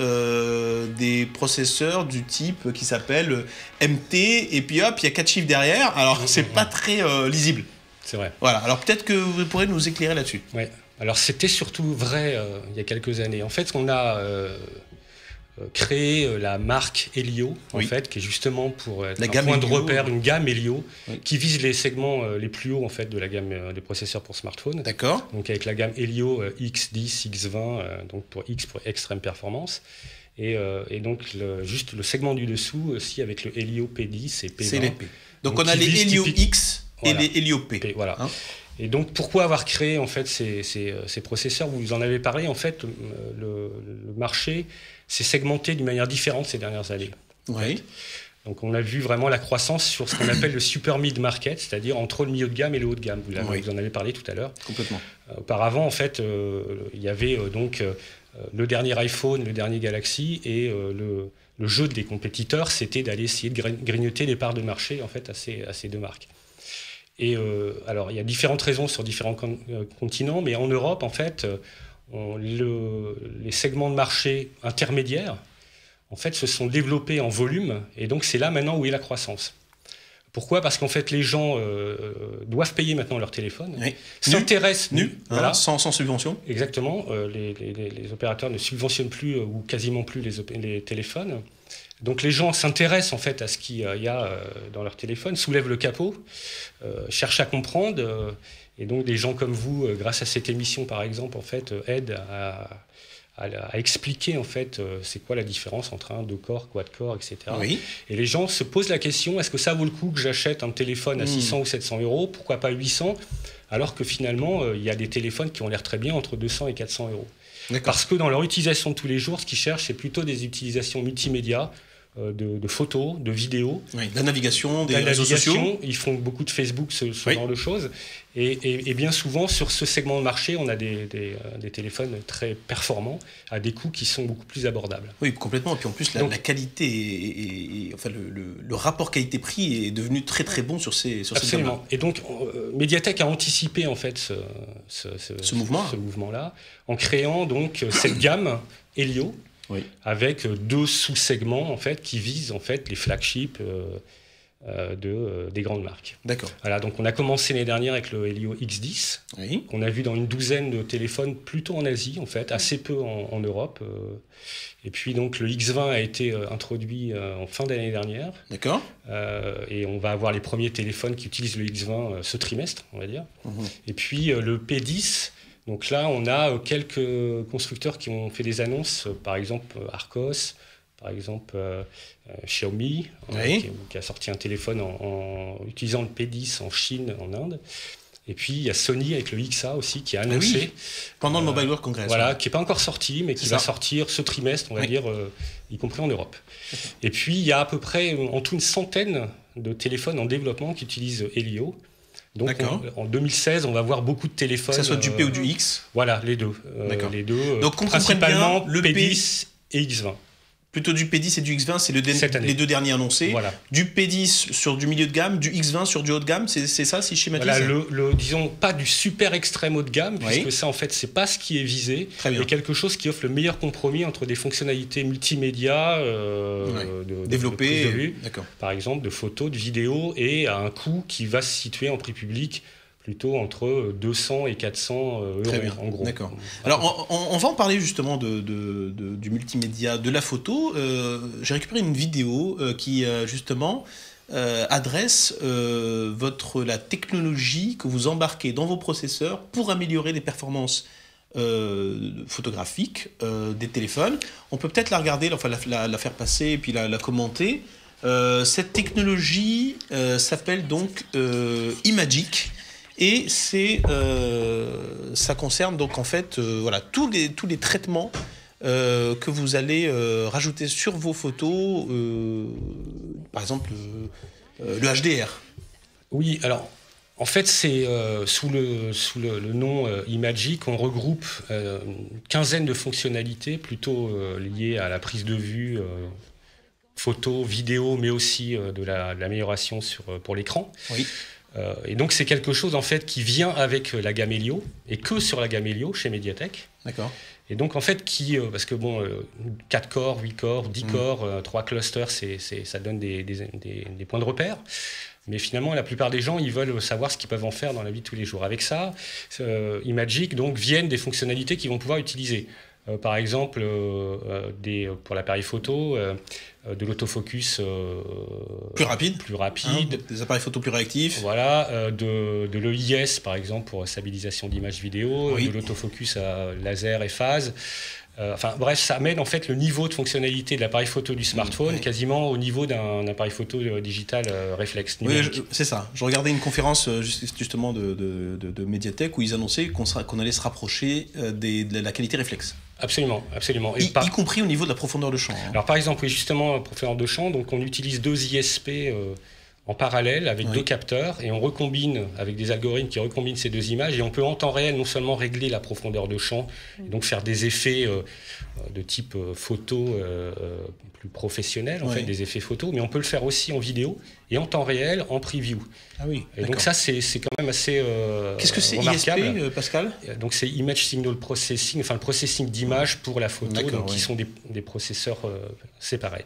des processeurs du type qui s'appelle MT, et puis hop, il y a 4 chiffres derrière. Alors, c'est pas très lisible. C'est vrai. Voilà, alors peut-être que vous pourrez nous éclairer là-dessus. Oui, alors c'était surtout vrai il y a quelques années. En fait, on a créé la marque Helio, en fait, qui est justement pour être un point de repère, une gamme Helio, qui vise les segments les plus hauts en fait, de la gamme des processeurs pour smartphone. D'accord. Donc avec la gamme Helio X10, X20, donc pour X pour extrême performance. Et donc juste le segment du dessous aussi avec le Helio P10 et P20. C'est les P. Donc on a les Helio X. Voilà. Et les Helio P. Voilà. Hein. Et donc, pourquoi avoir créé en fait ces processeurs? Vous en avez parlé. En fait, le marché s'est segmenté d'une manière différente ces dernières années. Oui. Donc, on a vu vraiment la croissance sur ce qu'on appelle le super mid market, c'est-à-dire entre le milieu de gamme et le haut de gamme. Vous en avez parlé tout à l'heure. Complètement. Auparavant, en fait, il y avait donc le dernier iPhone, le dernier Galaxy, et le jeu des compétiteurs, c'était d'aller essayer de grignoter des parts de marché en fait à ces deux marques. Et alors, il y a différentes raisons sur différents continents, mais en Europe, en fait, les segments de marché intermédiaires, en fait, se sont développés en volume, et donc c'est là maintenant où est la croissance. Pourquoi? Parce qu'en fait, les gens doivent payer maintenant leur téléphone, s'intéressent voilà. sans subvention. Exactement. Les opérateurs ne subventionnent plus ou quasiment plus les téléphones. Donc les gens s'intéressent en fait à ce qu'il y a dans leur téléphone, soulèvent le capot, cherchent à comprendre, et donc des gens comme vous, grâce à cette émission par exemple, en fait, aident à expliquer en fait c'est quoi la différence entre un 2 corps, quad-core, etc. Oui. Et les gens se posent la question, est-ce que ça vaut le coup que j'achète un téléphone à 600 ou 700 euros, pourquoi pas 800, alors que finalement il y a des téléphones qui ont l'air très bien entre 200 et 400 euros. Parce que dans leur utilisation de tous les jours, ce qu'ils cherchent, c'est plutôt des utilisations multimédia, de photos, de vidéos. Oui, de la navigation, des réseaux sociaux. Ils font beaucoup de Facebook, ce genre de choses. Et bien souvent, sur ce segment de marché, on a des téléphones très performants, à des coûts qui sont beaucoup plus abordables. Oui, complètement. Et puis en plus, la qualité, enfin, le rapport qualité-prix est devenu très très bon sur ces Absolument. Et donc, Mediatek a anticipé en fait ce mouvement-là, en créant donc cette gamme Helio, avec 2 sous-segments en fait, qui visent en fait, les flagships des grandes marques. D'accord. Voilà, donc on a commencé l'année dernière avec le Helio X10, qu'on a vu dans une douzaine de téléphones, plutôt en Asie en fait, assez peu en Europe. Et puis donc le X20 a été introduit en fin d'année dernière. D'accord. Et on va avoir les premiers téléphones qui utilisent le X20 ce trimestre, on va dire. Et puis le P10. Donc là, on a quelques constructeurs qui ont fait des annonces, par exemple Arcos, par exemple Xiaomi, qui a sorti un téléphone en utilisant le P10 en Chine, en Inde. Et puis il y a Sony avec le XA aussi qui a annoncé. Pendant le Mobile World Congress. Voilà, qui n'est pas encore sorti, mais qui va sortir ce trimestre, on va dire, y compris en Europe. Et puis il y a à peu près en tout une centaine de téléphones en développement qui utilisent Helio. Donc en 2016, on va voir beaucoup de téléphones. Que ce soit du P ou du X. Voilà, les deux. Les deux. Donc principalement bien, le P10 et X20. Plutôt du P10 et du X20, c'est les 2 derniers annoncés. Voilà. Du P10 sur du milieu de gamme, du X20 sur du haut de gamme, c'est ça si je schématise. Voilà, disons pas du super extrême haut de gamme, puisque ça en fait c'est pas ce qui est visé, mais quelque chose qui offre le meilleur compromis entre des fonctionnalités multimédia, développées, par exemple de photos, de vidéos, et à un coût qui va se situer en prix public plutôt entre 200 et 400 euros, en gros. D'accord. Alors, on va en parler justement du multimédia, de la photo. J'ai récupéré une vidéo qui, justement, adresse la technologie que vous embarquez dans vos processeurs pour améliorer les performances photographiques des téléphones. On peut peut-être la regarder, enfin la faire passer et puis la commenter. Cette technologie s'appelle donc Imagic. Et ça concerne donc en fait tous les traitements que vous allez rajouter sur vos photos, par exemple le HDR. Oui, alors en fait c'est sous le nom Imagic, on regroupe une quinzaine de fonctionnalités plutôt liées à la prise de vue, photo, vidéo, mais aussi de l'amélioration pour l'écran. Oui. Et donc c'est quelque chose en fait qui vient avec la gamme Helio et que sur la gamme Helio chez Mediatek. D'accord. Et donc en fait parce que 4 corps, 8 corps, 10 corps, 3 clusters, ça donne des points de repère. Mais finalement, la plupart des gens, ils veulent savoir ce qu'ils peuvent en faire dans la vie de tous les jours. Avec ça, Imagic donc viennent des fonctionnalités qu'ils vont pouvoir utiliser. Par exemple, pour l'appareil photo, de l'autofocus plus rapide, des appareils photo plus réactifs. Voilà, de l'EIS par exemple pour stabilisation d'images vidéo, de l'autofocus à laser et phase. Enfin bref, ça amène en fait le niveau de fonctionnalité de l'appareil photo du smartphone quasiment au niveau d'un appareil photo digital réflexe numérique. Oui, c'est ça. Je regardais une conférence justement de Mediatek où ils annonçaient qu'on allait se rapprocher de la qualité réflexe. Absolument, absolument. Y compris au niveau de la profondeur de champ. Alors par exemple, oui, justement, profondeur de champ, donc on utilise 2 ISP en parallèle avec 2 capteurs et on recombine avec des algorithmes qui recombinent ces 2 images et on peut en temps réel non seulement régler la profondeur de champ et donc faire des effets de type photo plus professionnels, en fait, des effets photo, mais on peut le faire aussi en vidéo et en temps réel en preview. Ah oui. Et donc ça c'est quand même assez Qu'est-ce que c'est remarquable. ISP, Pascal? Donc c'est Image Signal Processing, enfin le processing d'images pour la photo, donc qui sont des processeurs séparés.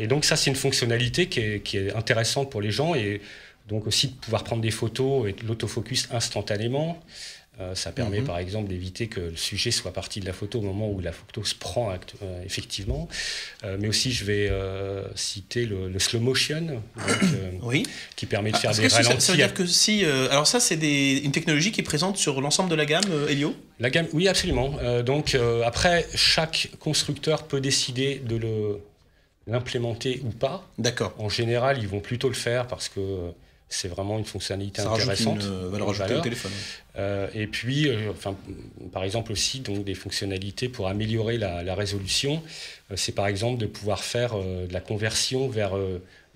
Et donc ça, c'est une fonctionnalité qui est intéressante pour les gens et donc aussi de pouvoir prendre des photos et de l'autofocus instantanément. Ça permet par exemple d'éviter que le sujet soit parti de la photo au moment où la photo se prend effectivement. Mais aussi je vais citer le slow motion, donc, qui permet de faire des ralentis. Ça veut dire que si... alors ça c'est une technologie qui est présente sur l'ensemble de la gamme Helio ? La gamme, oui absolument. Donc après, chaque constructeur peut décider de l'implémenter ou pas. D'accord. En général, ils vont plutôt le faire parce que c'est vraiment une fonctionnalité intéressante. Ça rajoute une valeur ajoutée au téléphone. Et puis, par exemple aussi, donc, des fonctionnalités pour améliorer la résolution. C'est par exemple de pouvoir faire de la conversion vers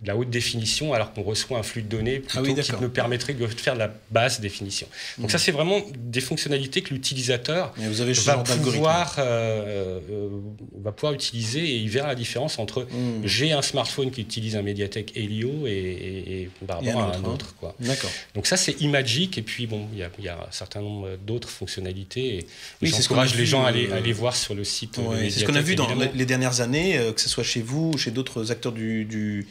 de la haute définition alors qu'on reçoit un flux de données plutôt qui nous permettrait de faire de la basse définition. Donc ça, c'est vraiment des fonctionnalités que l'utilisateur va pouvoir utiliser et il verra la différence entre j'ai un smartphone qui utilise un Mediatek Helio et par rapport à un autre. Quoi. D'accord. Donc ça, c'est iMagic et puis bon, il y a un certain nombre d'autres fonctionnalités et j'encourage les gens à aller voir sur le site. C'est ce qu'on a vu dans les dernières années, que ce soit chez vous ou chez d'autres acteurs du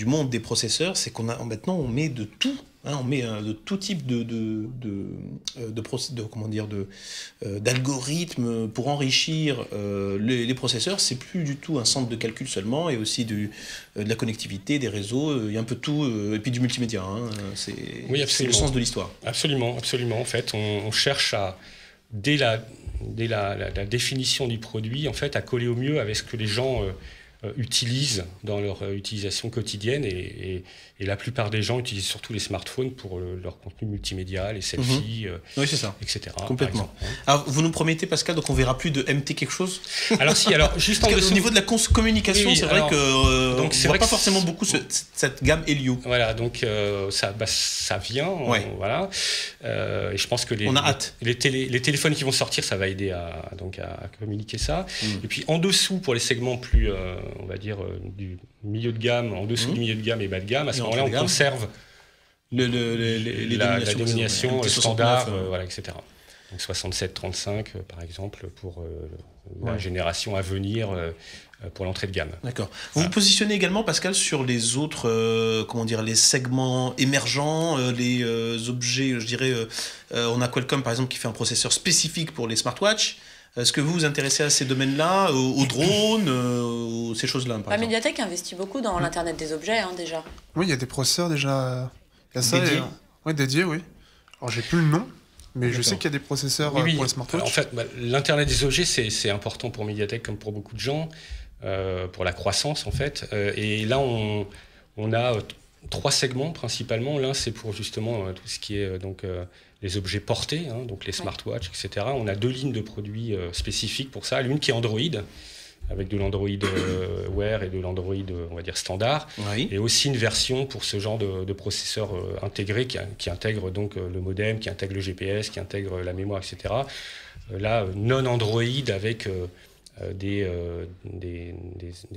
monde des processeurs, c'est maintenant on met de tout, on met de tout type d'algorithmes pour enrichir les processeurs. C'est plus du tout un centre de calcul seulement, et aussi de la connectivité, des réseaux, il y a un peu de tout, et puis du multimédia. C'est le sens de l'histoire. Absolument, absolument. En fait, on cherche dès la définition du produit, en fait, à coller au mieux avec ce que les gens utilisent dans leur utilisation quotidienne et la plupart des gens utilisent surtout les smartphones pour leur contenu multimédia, les selfies, oui, c'est ça. etc. Complètement. Alors, vous nous promettez, Pascal, donc on verra plus de MT quelque chose ? Alors si, juste au niveau de la communication, c'est vrai que on voit pas forcément beaucoup cette gamme Helio. Voilà, donc ça vient, voilà. Et je pense que on a hâte. Les téléphones qui vont sortir, ça va aider à communiquer ça. Et puis en dessous, pour les segments plus on va dire du milieu de gamme, en dessous du milieu de gamme et bas de gamme, à ce moment-là, on conserve la dénomination standard, voilà, etc. Donc 67-35, par exemple, pour la génération à venir, pour l'entrée de gamme. D'accord. Vous vous positionnez également, Pascal, sur les autres, les segments émergents, les objets, je dirais, on a Qualcomm, par exemple, qui fait un processeur spécifique pour les smartwatches. Est-ce que vous vous intéressez à ces domaines-là, aux drones, ces choses-là, par exemple ? Mediatek investit beaucoup dans l'Internet des objets, déjà. Oui, il y a des processeurs déjà. Il y a ça. Dédiés. Dédiés, oui. Alors, j'ai plus le nom, mais je sais qu'il y a des processeurs pour les smartwatches. En fait, l'Internet des objets, c'est important pour Mediatek comme pour beaucoup de gens, pour la croissance, en fait. Et là, on a 3 segments principalement. L'un, c'est pour justement tout ce qui est les objets portés, donc les smartwatches, etc. On a 2 lignes de produits spécifiques pour ça. L'une qui est Android, avec de l'Android Wear et de l'Android, on va dire, standard. Oui. Et aussi une version pour ce genre de processeur intégré qui intègre donc le modem, qui intègre le GPS, qui intègre la mémoire, etc. Là, non Android avec des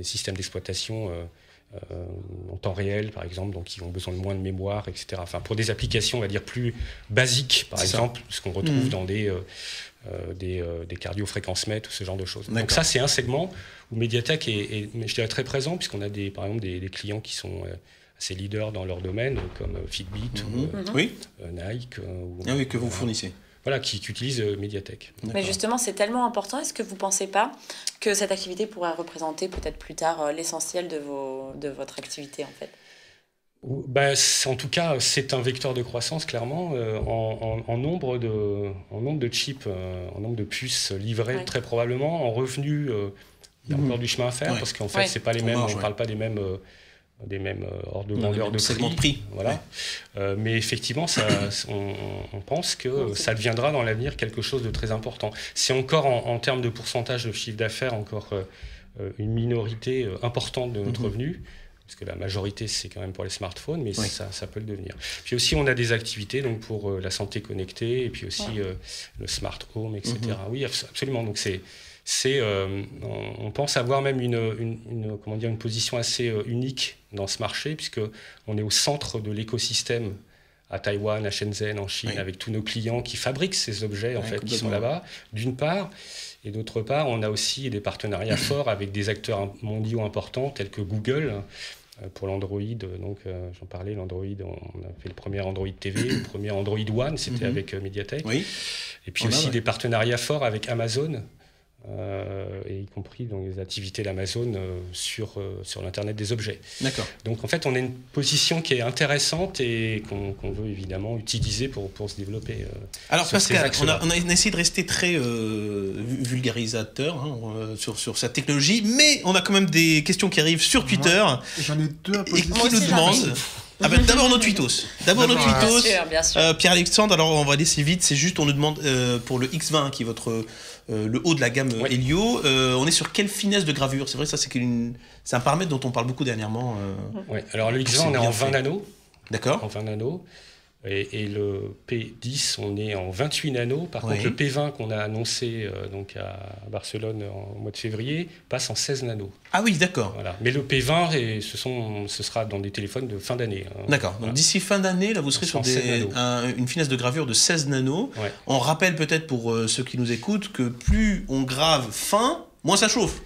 systèmes d'exploitation en temps réel, par exemple, donc qui ont besoin de moins de mémoire, etc. Enfin, pour des applications, on va dire, plus basiques, par exemple, ce qu'on retrouve dans des cardiofréquences-mètres ou ce genre de choses. Donc ça, c'est un segment où Mediatek est je dirais, très présent, puisqu'on a par exemple des clients qui sont assez leaders dans leur domaine, comme Fitbit ou Nike. Que vous fournissez. Voilà, qui utilisent Mediatek. Mais justement, c'est tellement important. Est-ce que vous ne pensez pas que cette activité pourrait représenter peut-être plus tard l'essentiel de votre activité, en fait ? En tout cas, c'est un vecteur de croissance, clairement, en nombre de chips, en nombre de puces livrées, très probablement. En revenus, il y a encore du chemin à faire, parce qu'en fait, c'est pas les mêmes, on ne parle pas des mêmes ordres de grandeur de prix. Voilà. Mais effectivement, on pense que ça deviendra dans l'avenir quelque chose de très important. C'est encore, en termes de pourcentage de chiffre d'affaires, encore une minorité importante de notre revenu. Parce que la majorité, c'est quand même pour les smartphones, mais ça peut le devenir. Puis aussi, on a des activités donc pour la santé connectée, et puis aussi le smart home, etc. Oui, absolument. Donc on pense avoir même une position assez unique dans ce marché, puisqu'on est au centre de l'écosystème à Taïwan, à Shenzhen, en Chine, avec tous nos clients qui fabriquent ces objets, qui sont là-bas, d'une part. Et d'autre part, on a aussi des partenariats forts avec des acteurs mondiaux importants tels que Google, pour l'Android. Donc, j'en parlais, l'Android, on a fait le premier Android TV, le premier Android One, c'était avec Mediatek. Oui. Et puis aussi des partenariats forts avec Amazon, et y compris dans les activités d'Amazon sur l'Internet des objets. D'accord. Donc en fait, on a une position qui est intéressante et qu'on veut évidemment utiliser pour se développer. Alors Pascal, on a essayé de rester très vulgarisateur sur cette technologie, mais on a quand même des questions qui arrivent sur Twitter. J'en ai deux à poser. Et qui nous demandent... d'abord nos tweetos. Bien sûr. Pierre-Alexandre, alors on va laisser vite, c'est juste, on nous demande pour le X20, qui est le haut de la gamme Helio, on est sur quelle finesse de gravure? C'est vrai, ça c'est un paramètre dont on parle beaucoup dernièrement. Oui, alors le X20, on est en 20 nanos. D'accord. En 20 nanos. Et le P10, on est en 28 nanos. Par contre, le P20 qu'on a annoncé donc à Barcelone au mois de février passe en 16 nanos. Ah oui, d'accord. Voilà. Mais le P20, ce sera dans des téléphones de fin d'année. D'accord. Donc voilà. D'ici fin d'année, là, vous serez sur une finesse de gravure de 16 nanos. Ouais. On rappelle peut-être pour ceux qui nous écoutent que plus on grave fin, moins ça chauffe.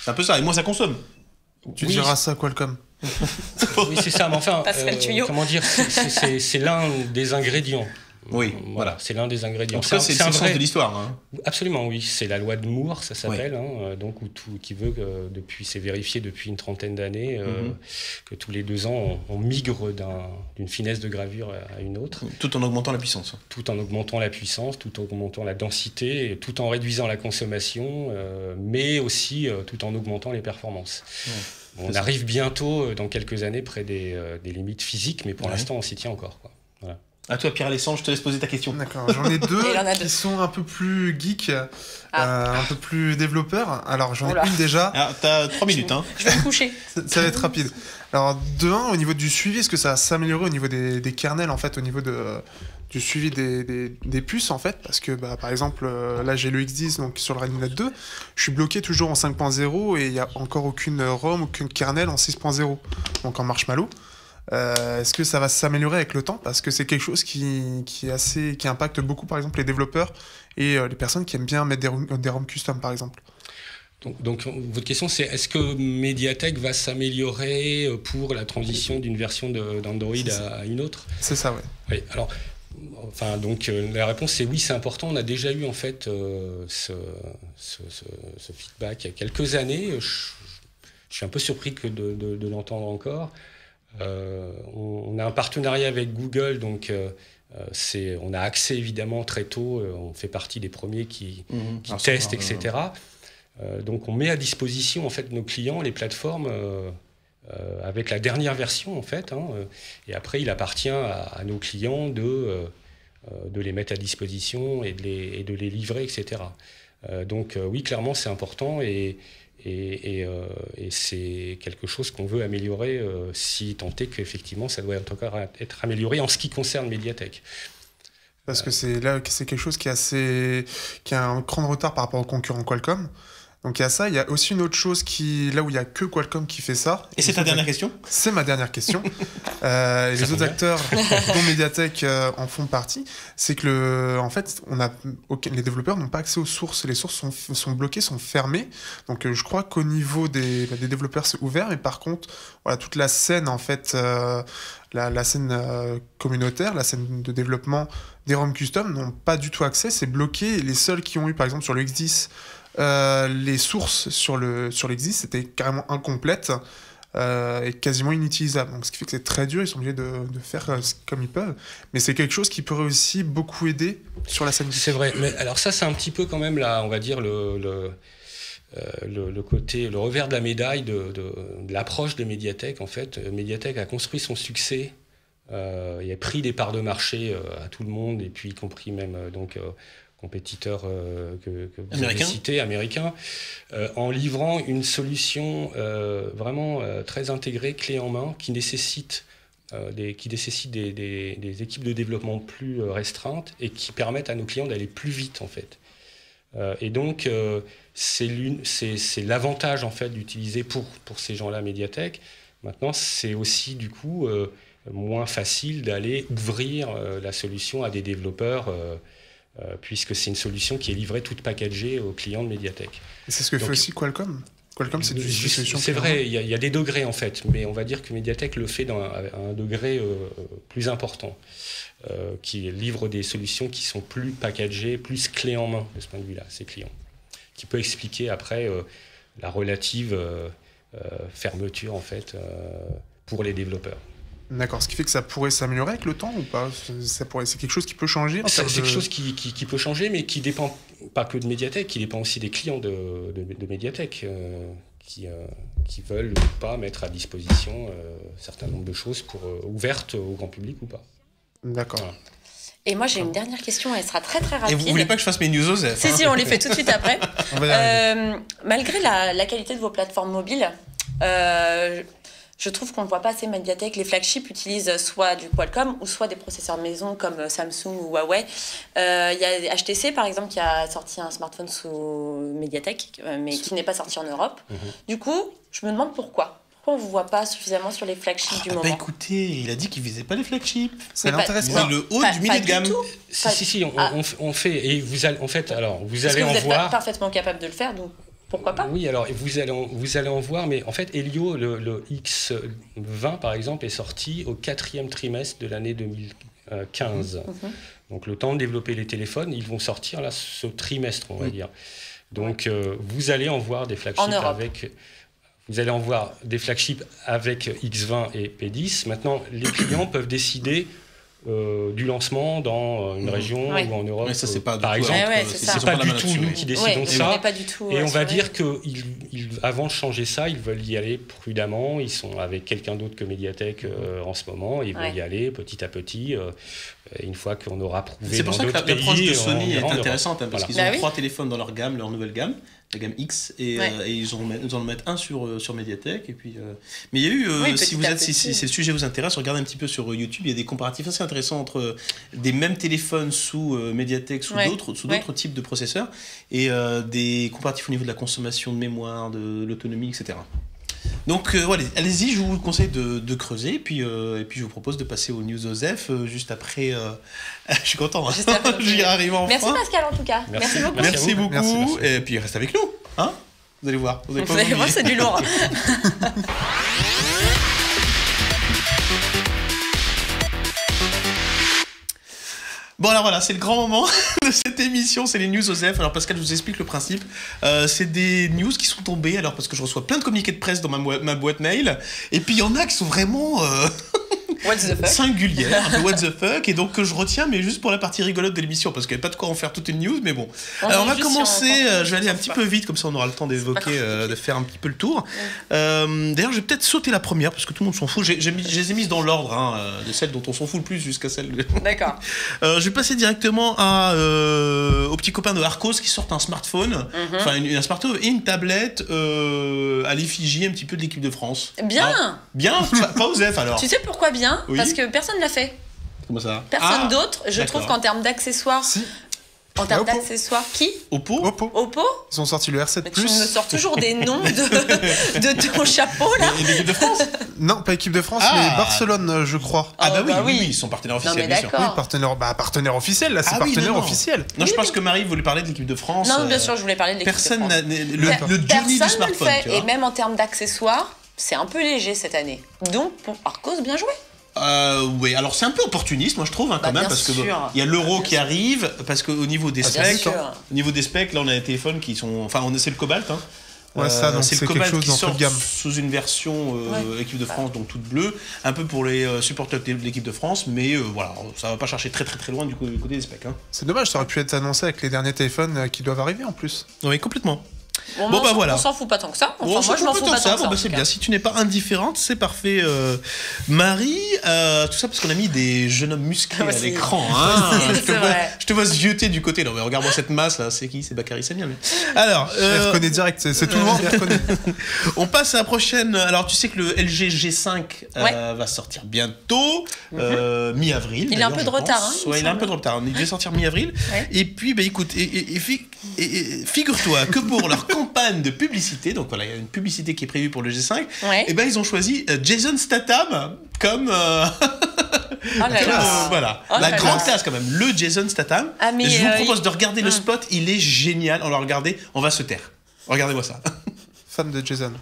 C'est un peu ça, et moins ça consomme. Tu diras ça, Qualcomm. Oui, c'est ça, mais enfin, comment dire, c'est l'un des ingrédients. Oui, voilà. C'est l'un des ingrédients. En tout cas, c'est le sens de l'histoire. Hein. Absolument, oui. C'est la loi de Moore, ça s'appelle, donc, qui veut que, c'est vérifié depuis une trentaine d'années, que tous les 2 ans, on migre d'une finesse de gravure à une autre. Tout en augmentant la puissance. Tout en augmentant la puissance, tout en augmentant la densité, tout en réduisant la consommation, mais aussi tout en augmentant les performances. Ouais. On arrive bientôt, dans quelques années, près des limites physiques, mais pour l'instant, on s'y tient encore. Quoi. Voilà. À toi, Pierre-Alexandre, je te laisse poser ta question. D'accord, j'en ai deux qui sont un peu plus geek, un peu plus développeurs. Alors, j'en ai une déjà. Alors, t'as 3 minutes. Je vais me coucher. Ça va être rapide. Alors, de 1, au niveau du suivi, est-ce que ça va s'améliorer au niveau des kernels, en fait, au niveau du suivi des puces, en fait? Parce que, par exemple, là, j'ai le X10, donc sur le Redmi Note 2, je suis bloqué toujours en 5.0 et il n'y a encore aucune ROM, aucune kernel en 6.0, donc en Marshmallow. Est-ce que ça va s'améliorer avec le temps? Parce que c'est quelque chose qui impacte beaucoup, par exemple, les développeurs et les personnes qui aiment bien mettre des ROM custom, par exemple. Donc, votre question, c'est est-ce que Mediatek va s'améliorer pour la transition d'une version d'Android à une autre? C'est ça, oui. Alors, la réponse, c'est oui, c'est important. On a déjà eu, en fait, ce feedback il y a quelques années. Je suis un peu surpris de l'entendre encore. On a un partenariat avec Google, donc on a accès évidemment très tôt, on fait partie des premiers qui testent, etc. Donc on met à disposition en fait nos clients les plateformes avec la dernière version en fait, et après il appartient à nos clients de les mettre à disposition et de les livrer, etc. Donc oui, clairement c'est important et c'est quelque chose qu'on veut améliorer si tant est qu'effectivement ça doit encore être amélioré en ce qui concerne Mediatek. Parce que c'est quelque chose qui a un grand retard par rapport aux concurrents Qualcomm. Donc il y a ça, il y a aussi une autre chose là où il n'y a que Qualcomm qui fait ça. Et c'est ta dernière question? C'est ma dernière question. Les autres acteurs dont Mediatek en font partie, c'est que en fait, les développeurs n'ont pas accès aux sources. Les sources sont bloquées, sont fermées. Donc je crois qu'au niveau des développeurs c'est ouvert, mais par contre, voilà, toute la scène en fait, la scène communautaire, la scène de développement des ROM custom n'ont pas du tout accès. C'est bloqué. Les seuls qui ont eu, par exemple sur le X10, les sources sur l'X10 c'était carrément incomplètes et quasiment inutilisables, donc ce qui fait que c'est très dur. Ils sont obligés de faire comme ils peuvent, mais c'est quelque chose qui pourrait aussi beaucoup aider sur la scène. C'est vrai, mais alors ça c'est un petit peu quand même là, on va dire le côté, le revers de la médaille de l'approche de Mediatek. En fait, Mediatek a construit son succès, il a pris des parts de marché à tout le monde, et puis y compris même compétiteurs que vous avez cités, américains, en livrant une solution vraiment très intégrée, clé en main, qui nécessite des équipes de développement plus restreintes et qui permettent à nos clients d'aller plus vite en fait. Et donc c'est l'avantage en fait d'utiliser pour ces gens-là Mediatek. Maintenant, c'est aussi du coup moins facile d'aller ouvrir la solution à des développeurs. Puisque c'est une solution qui est livrée toute packagée aux clients de Mediatek. Et c'est ce que fait aussi Qualcomm. Qualcomm, c'est une solution. C'est vrai, il y a des degrés en fait, mais on va dire que Mediatek le fait à un degré plus important, qui livre des solutions qui sont plus packagées, plus clés en main de ce point de vue-là, ses clients, qui peut expliquer après la relative fermeture en fait pour les développeurs. D'accord, ce qui fait que ça pourrait s'améliorer avec le temps ou pas ? C'est quelque chose qui peut changer ? C'est quelque chose qui peut changer, mais qui dépend pas que de Mediatek, qui dépend aussi des clients de Mediatek, qui veulent ou pas mettre à disposition un certain nombre de choses ouvertes au grand public ou pas. D'accord. Voilà. Et moi, j'ai une dernière question, elle sera très très rapide. Et vous voulez pas que je fasse mes news OSEF ? Si, on les fait tout de suite après. Malgré la qualité de vos plateformes mobiles, je trouve qu'on ne voit pas assez Mediatek. Les flagships utilisent soit du Qualcomm ou soit des processeurs maison comme Samsung ou Huawei. Il y a HTC par exemple qui a sorti un smartphone sous Mediatek, mais qui n'est pas sorti en Europe. Du coup, je me demande pourquoi. Pourquoi on ne vous voit pas suffisamment sur les flagships du moment ? Bah écoutez, il a dit qu'il ne visait pas les flagships. Ça l'intéresse pas. Le haut du milieu de gamme. Si, on fait. Et vous allez en voir. Vous êtes parfaitement capable de le faire, donc pourquoi pas ? Oui, alors vous allez en voir, mais en fait, Helio, le X20 par exemple, est sorti au 4e trimestre de l'année 2015. Donc le temps de développer les téléphones, ils vont sortir là ce trimestre, on va dire. Donc vous allez en voir des flagships avec. Vous allez en voir des flagships avec X20 et P10. Maintenant, les clients peuvent décider du lancement dans une région ou en Europe, ça, c'est pas par exemple. C'est pas du tout nous qui décidons de ça. Et on va dire qu'avant de changer ça, ils veulent y aller prudemment. Ils sont avec quelqu'un d'autre que Mediatek en ce moment. Ils vont y aller petit à petit. Une fois qu'on aura prouvé. C'est pour ça que l'approche de Sony est intéressante, parce qu'ils ont 3 téléphones dans leur nouvelle gamme. La gamme X et ils en mettent un sur Mediatek et puis mais il y a eu si ce sujet vous intéresse, regardez un petit peu sur YouTube, il y a des comparatifs assez intéressants entre des mêmes téléphones sous Mediatek sous d'autres types de processeurs et des comparatifs au niveau de la consommation de mémoire, de l'autonomie, etc. Donc voilà, allez-y, je vous conseille de creuser et puis je vous propose de passer aux news OSEF juste après. Je suis content, j'y arrive enfin. Merci Pascal en tout cas. Merci beaucoup. Merci beaucoup. Merci. Et puis reste avec nous, hein. Vous allez voir. Vous allez voir, c'est du lourd. Bon alors voilà, c'est le grand moment de cette émission, c'est les news OSEF. Alors Pascal, je vous explique le principe. C'est des news qui sont tombées, alors parce que je reçois plein de communiqués de presse dans ma boîte mail, et puis il y en a qui sont vraiment what the fuck, singulières, un peu what the fuck, et donc que je retiens, mais juste pour la partie rigolote de l'émission, parce qu'il n'y a pas de quoi en faire toute une news, mais bon. Alors on va commencer, je vais aller un petit peu vite, comme ça on aura le temps d'évoquer, de faire un petit peu le tour. D'ailleurs, je vais peut-être sauter la première, parce que tout le monde s'en fout. Je les ai mises dans l'ordre, de celles dont on s'en fout le plus jusqu'à celle... D'accord. Je vais passer directement aux petits copains de Arcos qui sortent un smartphone, un smartphone et une tablette à l'effigie un petit peu de l'équipe de France. Bien. Bien, pas OSEF alors. Tu sais pourquoi bien ? Parce que personne ne l'a fait. Comment ça ? Personne d'autre. Je trouve qu'en termes d'accessoires... Si. En termes d'accessoires, qui ? Oppo. Ils ont sorti le R7+. Mais tu me sors toujours des noms de ton chapeau, là. Et l'équipe de France ? Non, pas équipe de France, mais Barcelone, je crois. Oui, ils sont partenaires officiels, bien sûr. Oui, partenaire officiel, là, c'est partenaire officiel. Non, je pense que Marie voulait parler de l'équipe de France. Non, bien sûr, je voulais parler de l'équipe de France. Personne n'a le Johnny du smartphone. Personne ne le fait, et même en termes d'accessoires, c'est un peu léger cette année. Donc, pour Arcos, bien joué. Oui, alors c'est un peu opportuniste, moi je trouve, quand même, parce que il y a l'euro qui arrive, parce qu'au niveau des specs, là on a des téléphones qui sont, c'est le Cobalt, c'est le Cobalt qui sort sous une version équipe de France, donc toute bleue, un peu pour les supporters de l'équipe de France, mais voilà, ça va pas chercher très très très loin du côté des specs. C'est dommage, ça aurait pu être annoncé avec les derniers téléphones qui doivent arriver en plus. Oui, complètement. Bon, voilà. On s'en fout pas tant que ça. Enfin, moi, je m'en fous pas tant que ça. C'est bien. Si tu n'es pas indifférente, c'est parfait. Marie, tout ça parce qu'on a mis des jeunes hommes musclés à l'écran. Je te vois zioter du côté. Non, mais regarde-moi cette masse là. C'est qui ? C'est Bakary Samir. Alors, je reconnais direct. C'est tout le monde. On passe à la prochaine. Alors, tu sais que le LG G5 va sortir bientôt, mi-avril. Il a un peu de retard. Il a un peu de retard. Il devait sortir mi-avril. Et puis, écoute, figure-toi que pour leur campagne de publicité, donc voilà, il y a une publicité qui est prévue pour le G5, et ils ont choisi Jason Statham comme la grande classe quand même, le Jason Statham. Je vous propose de regarder le spot, il est génial. On va regarder, on va se taire. Regardez-moi ça. fan de Jason.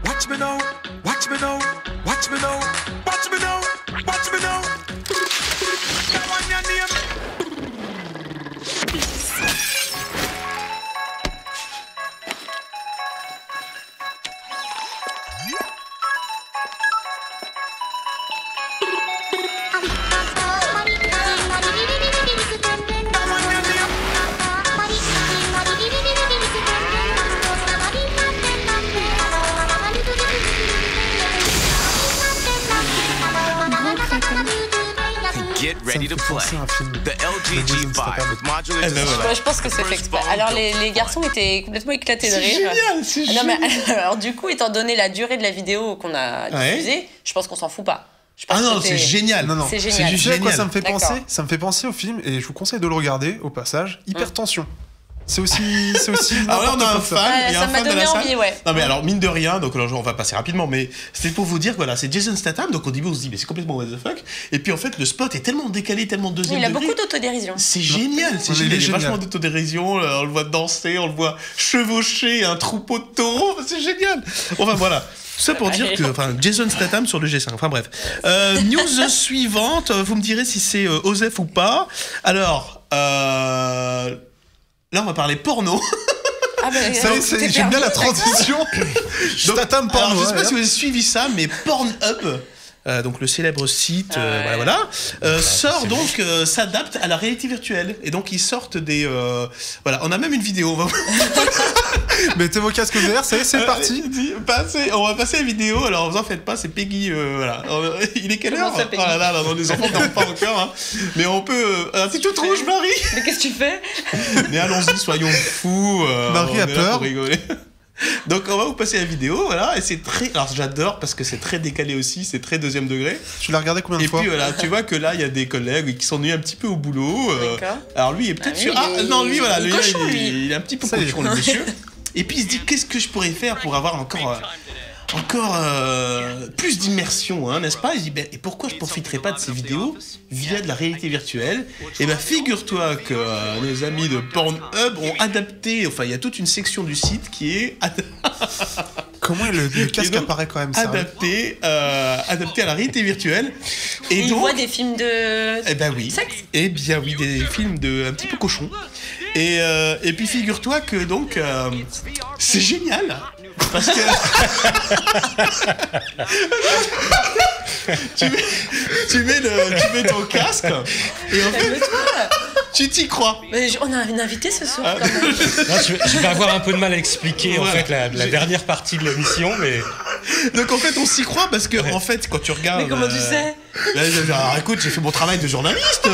Watch me now, watch me now, watch me now, watch me now, watch me now. That one your name. Get ready to play. The LGG5 with modular display. Ouais, je pense que c'est fait exprès. Alors les garçons étaient complètement éclatés de rire. Génial, c'est Non, génial. mais, alors du coup, étant donné la durée de la vidéo qu'on a diffusée, je pense qu'on s'en fout pas. Je pense Ah non, que c'est génial. Non, non. C'est génial. Tu sais à quoi ça me fait D'accord. penser? Ça me fait penser au film, et je vous conseille de le regarder au passage. Hypertension. C'est aussi. Alors là, on a un n'importe quoi, ça. fan, Ouais, il y a ça un m'a fan de donné la envie, salle. ouais. Non mais alors mine de rien, donc alors, on va passer rapidement, mais c'était pour vous dire que voilà, c'est Jason Statham, donc au début on se dit mais c'est complètement what the fuck, et puis en fait le spot est tellement décalé, tellement deuxième Il a degré. beaucoup d'autodérision. C'est génial, c'est Il est génial. Il y a génial. vachement d'autodérision, on le voit danser, on le voit chevaucher un troupeau de taureaux, c'est génial. Enfin voilà. Tout ça pour dire que, enfin, Jason Statham sur le G5. Enfin bref. News suivante, vous me direz si c'est Osef ou pas. Alors, là on va parler porno. Ah, bah, Ça y est, j'aime bien la transition. Statham Alors, porno. je sais pas ouais. si vous avez suivi ça, mais Pornhub, donc le célèbre site, sort donc, s'adapte à la réalité virtuelle. Et donc ils sortent des, voilà, on a même une vidéo. On va, Mettez vos casques VR, ça y est, c'est parti. on va passer la vidéo. Alors vous en faites pas, c'est Peggy, voilà. Il est quelle heure? Comment ça, Peggy? Oh là là, non, les enfants n'en pas encore. Hein. Mais on peut. C'est toute rouge, Marie. Mais qu'est-ce que tu fais? Mais allons-y, soyons fous. Marie on a est là peur. pour rigoler. Donc on va vous passer la vidéo, voilà, et c'est très... Alors j'adore parce que c'est très décalé aussi, c'est très deuxième degré. Tu l'as regardé combien de Et fois? puis voilà, tu vois que là, il y a des collègues qui s'ennuient un petit peu au boulot. D'accord. Alors lui, il est peut-être Ah, sûr... lui, Ah il est- non, lui, voilà, il est lui, cochon, lui. il est un petit peu Ça y est. cochon, le monsieur. Et puis il se dit, qu'est-ce que je pourrais faire pour avoir encore plus d'immersion, hein, n'est-ce pas? Il dit, ben, et pourquoi je profiterais pas de ces vidéos via de la réalité virtuelle? Et ben figure-toi que nos amis de Pornhub ont adapté, enfin il y a toute une section du site qui est Comment le casque donc apparaît quand même ça? adapté à la réalité virtuelle. Et Il donc, voit des films de... eh ben oui, sexe. eh bien oui, des films de un petit peu cochon. Et puis figure-toi que donc c'est génial parce que tu mets ton casque et en fait Calme-toi. tu t'y crois. Mais on a une invitée ce soir, quand même. Non, je vais avoir un peu de mal à expliquer en Ouais. fait la dernière partie de l'émission, mais Donc en fait on s'y croit parce que en fait quand tu regardes. Mais comment tu sais? Alors écoute, j'ai fait mon travail de journaliste.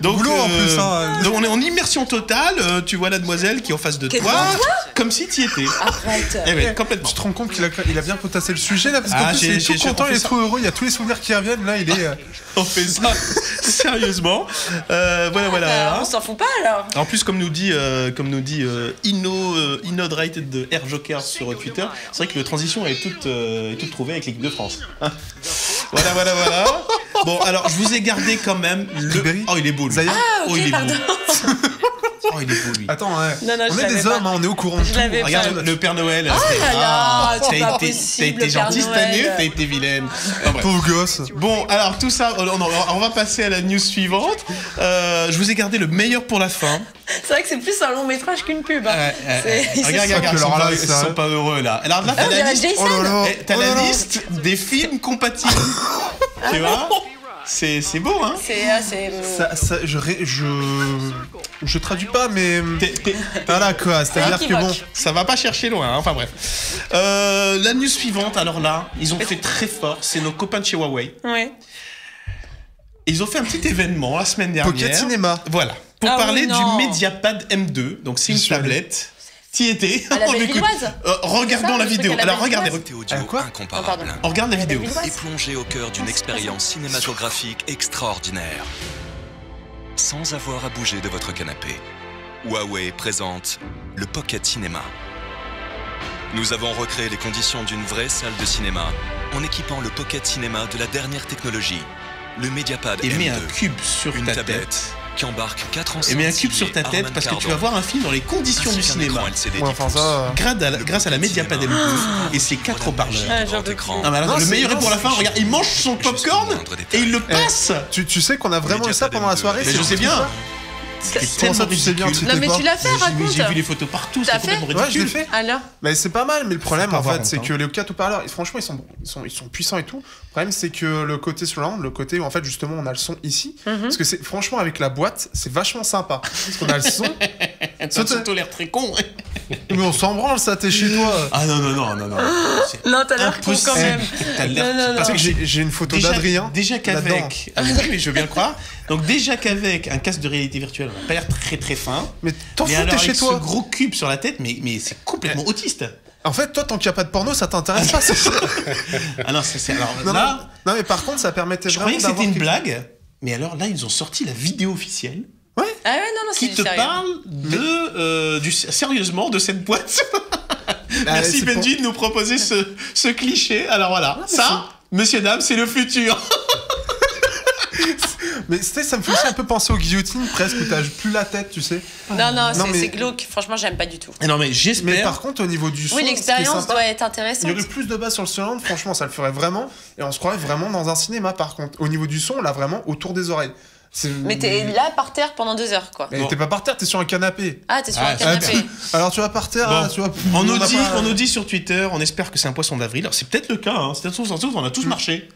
Donc, Boulot, en plus, hein. donc on est en immersion totale. Tu vois la demoiselle qui est en face de Qui est toi, devant toi comme si tu y étais. Arrête. Eh ben, complètement. Tu te rends compte qu'il a bien potassé le sujet là? Parce qu'en Ah, plus, il est tout j'ai content, il refait est ça. trop heureux, il y a tous les souvenirs qui reviennent. Là, il est. On fait ça sérieusement. Voilà. Bah, on s'en fout pas, alors. En plus, comme nous dit Innodrated de Air Joker sur Twitter, c'est vrai que la transition est toute trouvée avec l'équipe de France. Hein. Voilà. Bon, alors je vous ai gardé quand même le. Ribéry Oh, il est beau lui. Zaya. Ok, il est pardon. beau. Oh, il est beau lui. Attends, ouais. Non, On je est l'avais des pas. hommes, hein, on est au courant de Je tout. l'avais pas. Regarde le Père Noël. Oh là là, c'est pas t'as possible, été le Père gentil cette année, Noël. t'as été vilaine. Enfin, bref. Pauvre gosse. Bon, alors tout ça, on va passer à la news suivante. Je vous ai gardé le meilleur pour la fin. C'est vrai que c'est plus un long métrage qu'une pub. Hein. Ils se Regarde, sont- ils sont Alors là, pas- ils ça- sont pas heureux là. Alors là, Ah, t'as on la dirait liste, Jason. Oh là là. t'as Oh la là là. liste des films compatibles. Tu vois? C'est beau, hein? Je traduis pas, mais. T'es- Voilà quoi, c'est-à-dire que équivoque. bon. Ça va pas chercher loin, hein. Enfin bref. La news suivante, alors là, ils ont fait très fort. C'est nos copains de chez Huawei. Ouais. Ils ont fait un petit événement la semaine dernière. Pocket Cinéma. Voilà. Pour Ah parler oui, du non. Mediapad M2. Donc c'est une J'y suis allé. tablette. T'y étais. À la On écoute. Bellevilloise. Regardons Ça, la le truc vidéo. à la Alors regardez. Bellevilloise. Audio quoi incomparable. pardon. On regarde la vidéo. Et plongé au cœur d'une expérience cinématographique extraordinaire. Sans avoir à bouger de votre canapé, Huawei présente le Pocket Cinéma. Nous avons recréé les conditions d'une vraie salle de cinéma en équipant le Pocket Cinéma de la dernière technologie, le Mediapad Et M2. mets un cube sur Une ta tablette tête. qui embarque 4 enceintes. Et mets un cube sur ta signées tête Harman parce que tu Kardon, vas voir un film dans les conditions du ainsi qu'un cinéma. écran LCD Ouais, enfin, ça, Grâce à la Mediapad M2 et ses 4 haut-parleurs. j'en peux plus. Non, mais alors, Non, le c'est- meilleur est non, pour la c'est- fin. Regarde, il mange son popcorn et il le passe. Tu sais qu'on a vraiment eu ça pendant la soirée. Mais c'est je sais bien. ça C'était Comment tellement ça, tu sais bien, ridicule. tu Non, mais tu l'as fait, raconte. J'ai vu les photos partout, T'as c'était complètement Ouais, je l'ai ridicule. fait. Alors Mais c'est pas mal, mais le problème Faut pas en avoir fait, c'est honte, que les 4 haut-parleurs, franchement, ils sont puissants et tout. Le problème, c'est que le côté surround, le côté où en fait, justement, on a le son ici. Parce que c'est, franchement, avec la boîte, c'est vachement sympa. Parce qu'on a le son. T'as surtout l'air très con. Mais on s'en branle, ça, t'es chez toi. Ah non. C'est Non, t'as l'air con quand même. T'as l'air- Non, non, parce non. que J'ai une photo d'Adrien. Déjà là-dedans. qu'avec. Ah, oui, mais je veux bien le croire. Donc, déjà qu'avec un casque de réalité virtuelle, on n'a pas l'air très fin. Mais t'en Mais fous, alors, t'es chez avec toi. ce gros cube sur la tête, mais c'est complètement autiste. En fait, toi, tant qu'il n'y a pas de porno, ça t'intéresse pas, c'est ça. Ah non, c'est. Alors Non, là, non, mais par contre, ça permettait je vraiment croyais que c'était une d'avoir quelque- blague. Mais alors là, ils ont sorti la vidéo officielle Ah ouais, non, c'est qui du te sérieux. parle sérieusement de cette boîte. Merci c'est Benji de nous proposer ce cliché. Alors voilà, ça, messieurs, dames, c'est le futur. Mais tu sais, ça me fait aussi un peu penser aux guillotines, presque, où t'as plus la tête, tu sais. Non, mais- c'est glauque. Franchement, j'aime pas du tout. Non mais Mais j'espère. par contre, au niveau du son, Oui, ce qui est l'expérience sympa, doit être il y intéressante. aurait plus de bas sur le surround, franchement, ça le ferait vraiment. Et on se croirait vraiment dans un cinéma, par contre. Au niveau du son, on l'a vraiment autour des oreilles. Mais t'es là par terre pendant 2 heures, quoi. Mais t'es pas par terre, t'es sur un canapé. Ah, t'es sur Ah, un canapé. Alors tu vas par terre, Bon. là, tu vois. On nous a dit, pas- on nous dit sur Twitter, on espère que c'est un poisson d'avril. Alors c'est peut-être le cas, hein. C'est peut-être on a tous marché.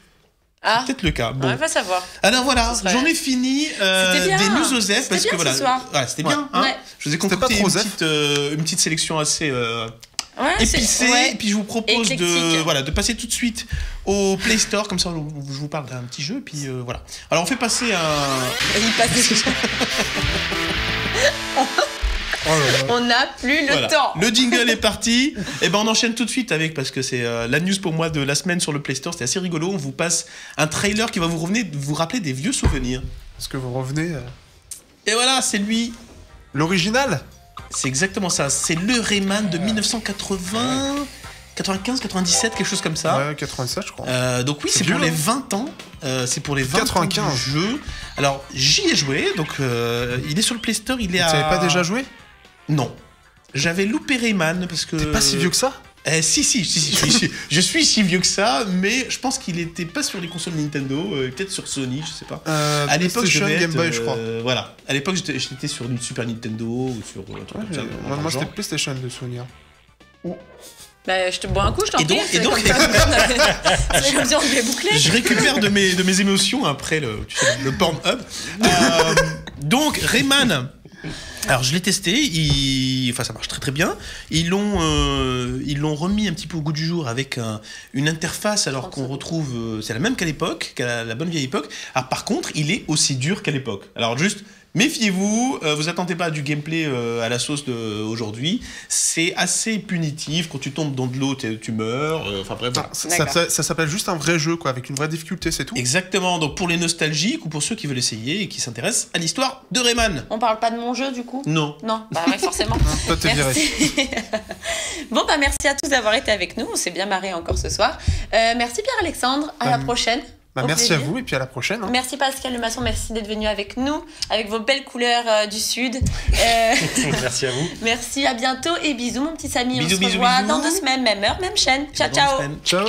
Ah, Peut-être le cas. on Bon. va pas savoir. Alors voilà, Ce serait- j'en ai fini C'était bien. des news Osef C'était parce bien que ce voilà, soir. voilà, c'était bien. Hein. Ouais. Je vous ai C'était pas concocté trop une petite sélection assez Ouais, épicée. ouais. Et puis je vous propose de Éclectique. passer tout de suite au Play Store, comme ça je vous parle d'un petit jeu. Et puis voilà. Alors on fait passer Il passe des choses. Oh là là. On n'a plus le Voilà. temps. Le jingle est parti. Et ben on enchaîne tout de suite avec, parce que c'est la news pour moi de la semaine sur le Play Store. C'était assez rigolo. On vous passe un trailer qui va vous rappeler des vieux souvenirs. Parce que vous revenez. Et voilà, c'est lui. L'original. C'est exactement ça. C'est le Rayman de 1980, 95, 97, quelque chose comme ça. Ouais, 87, je crois. Donc oui, C'est c'est pour vieux, les hein. 20 ans. C'est pour les 20 95. ans du jeu. Alors j'y ai joué. Donc il est sur le Play Store. Il est Tu avais pas déjà joué? Non. J'avais loupé Rayman parce que. T'es pas si vieux que ça? Si, je suis si vieux que ça, mais je pense qu'il était pas sur les consoles Nintendo, peut-être sur Sony, je sais pas. À l'époque, je PlayStation, devais Game être, Boy, je crois. Voilà. À l'époque, j'étais sur une Super Nintendo ou sur un truc comme ça. Moi, dans le c'était genre. PlayStation de souvenir. Bah, je te bois un coup, je t'en Et prie. donc- C'est et donc- comme ça. C'est comme si on devait boucler. Je récupère de mes émotions après le Pornhub. Donc, Rayman. Alors je l'ai testé, enfin ça marche très très bien. Ils l'ont remis un petit peu au goût du jour avec une interface alors qu'on retrouve, c'est la même qu'à l'époque, qu'à la bonne vieille époque. Alors par contre, il est aussi dur qu'à l'époque. Alors juste méfiez-vous, vous attendez pas du gameplay à la sauce d'aujourd'hui. C'est assez punitif. Quand tu tombes dans de l'eau, tu meurs. Enfin bref. Voilà. Ça s'appelle juste un vrai jeu, quoi, avec une vraie difficulté, c'est tout. Exactement. Donc pour les nostalgiques ou pour ceux qui veulent essayer et qui s'intéressent à l'histoire de Rayman. On parle pas de mon jeu, du coup? Non. Non, bah ouais, forcément. Toi, t'es viré. Merci. Bon, bah merci à tous d'avoir été avec nous. On s'est bien marré encore ce soir. Merci Pierre-Alexandre. À la prochaine. Bah, Au merci plaisir. à vous et puis à la prochaine. Hein. Merci Pascal Lemasson, merci d'être venu avec nous, avec vos belles couleurs du Sud. Merci à vous. Merci, à bientôt et bisous mon petit Samy. Bisous, On se bisous, revoit bisous. dans 2 semaines, même heure, même chaîne. Ciao, Dans ciao. 2 semaines. Ciao.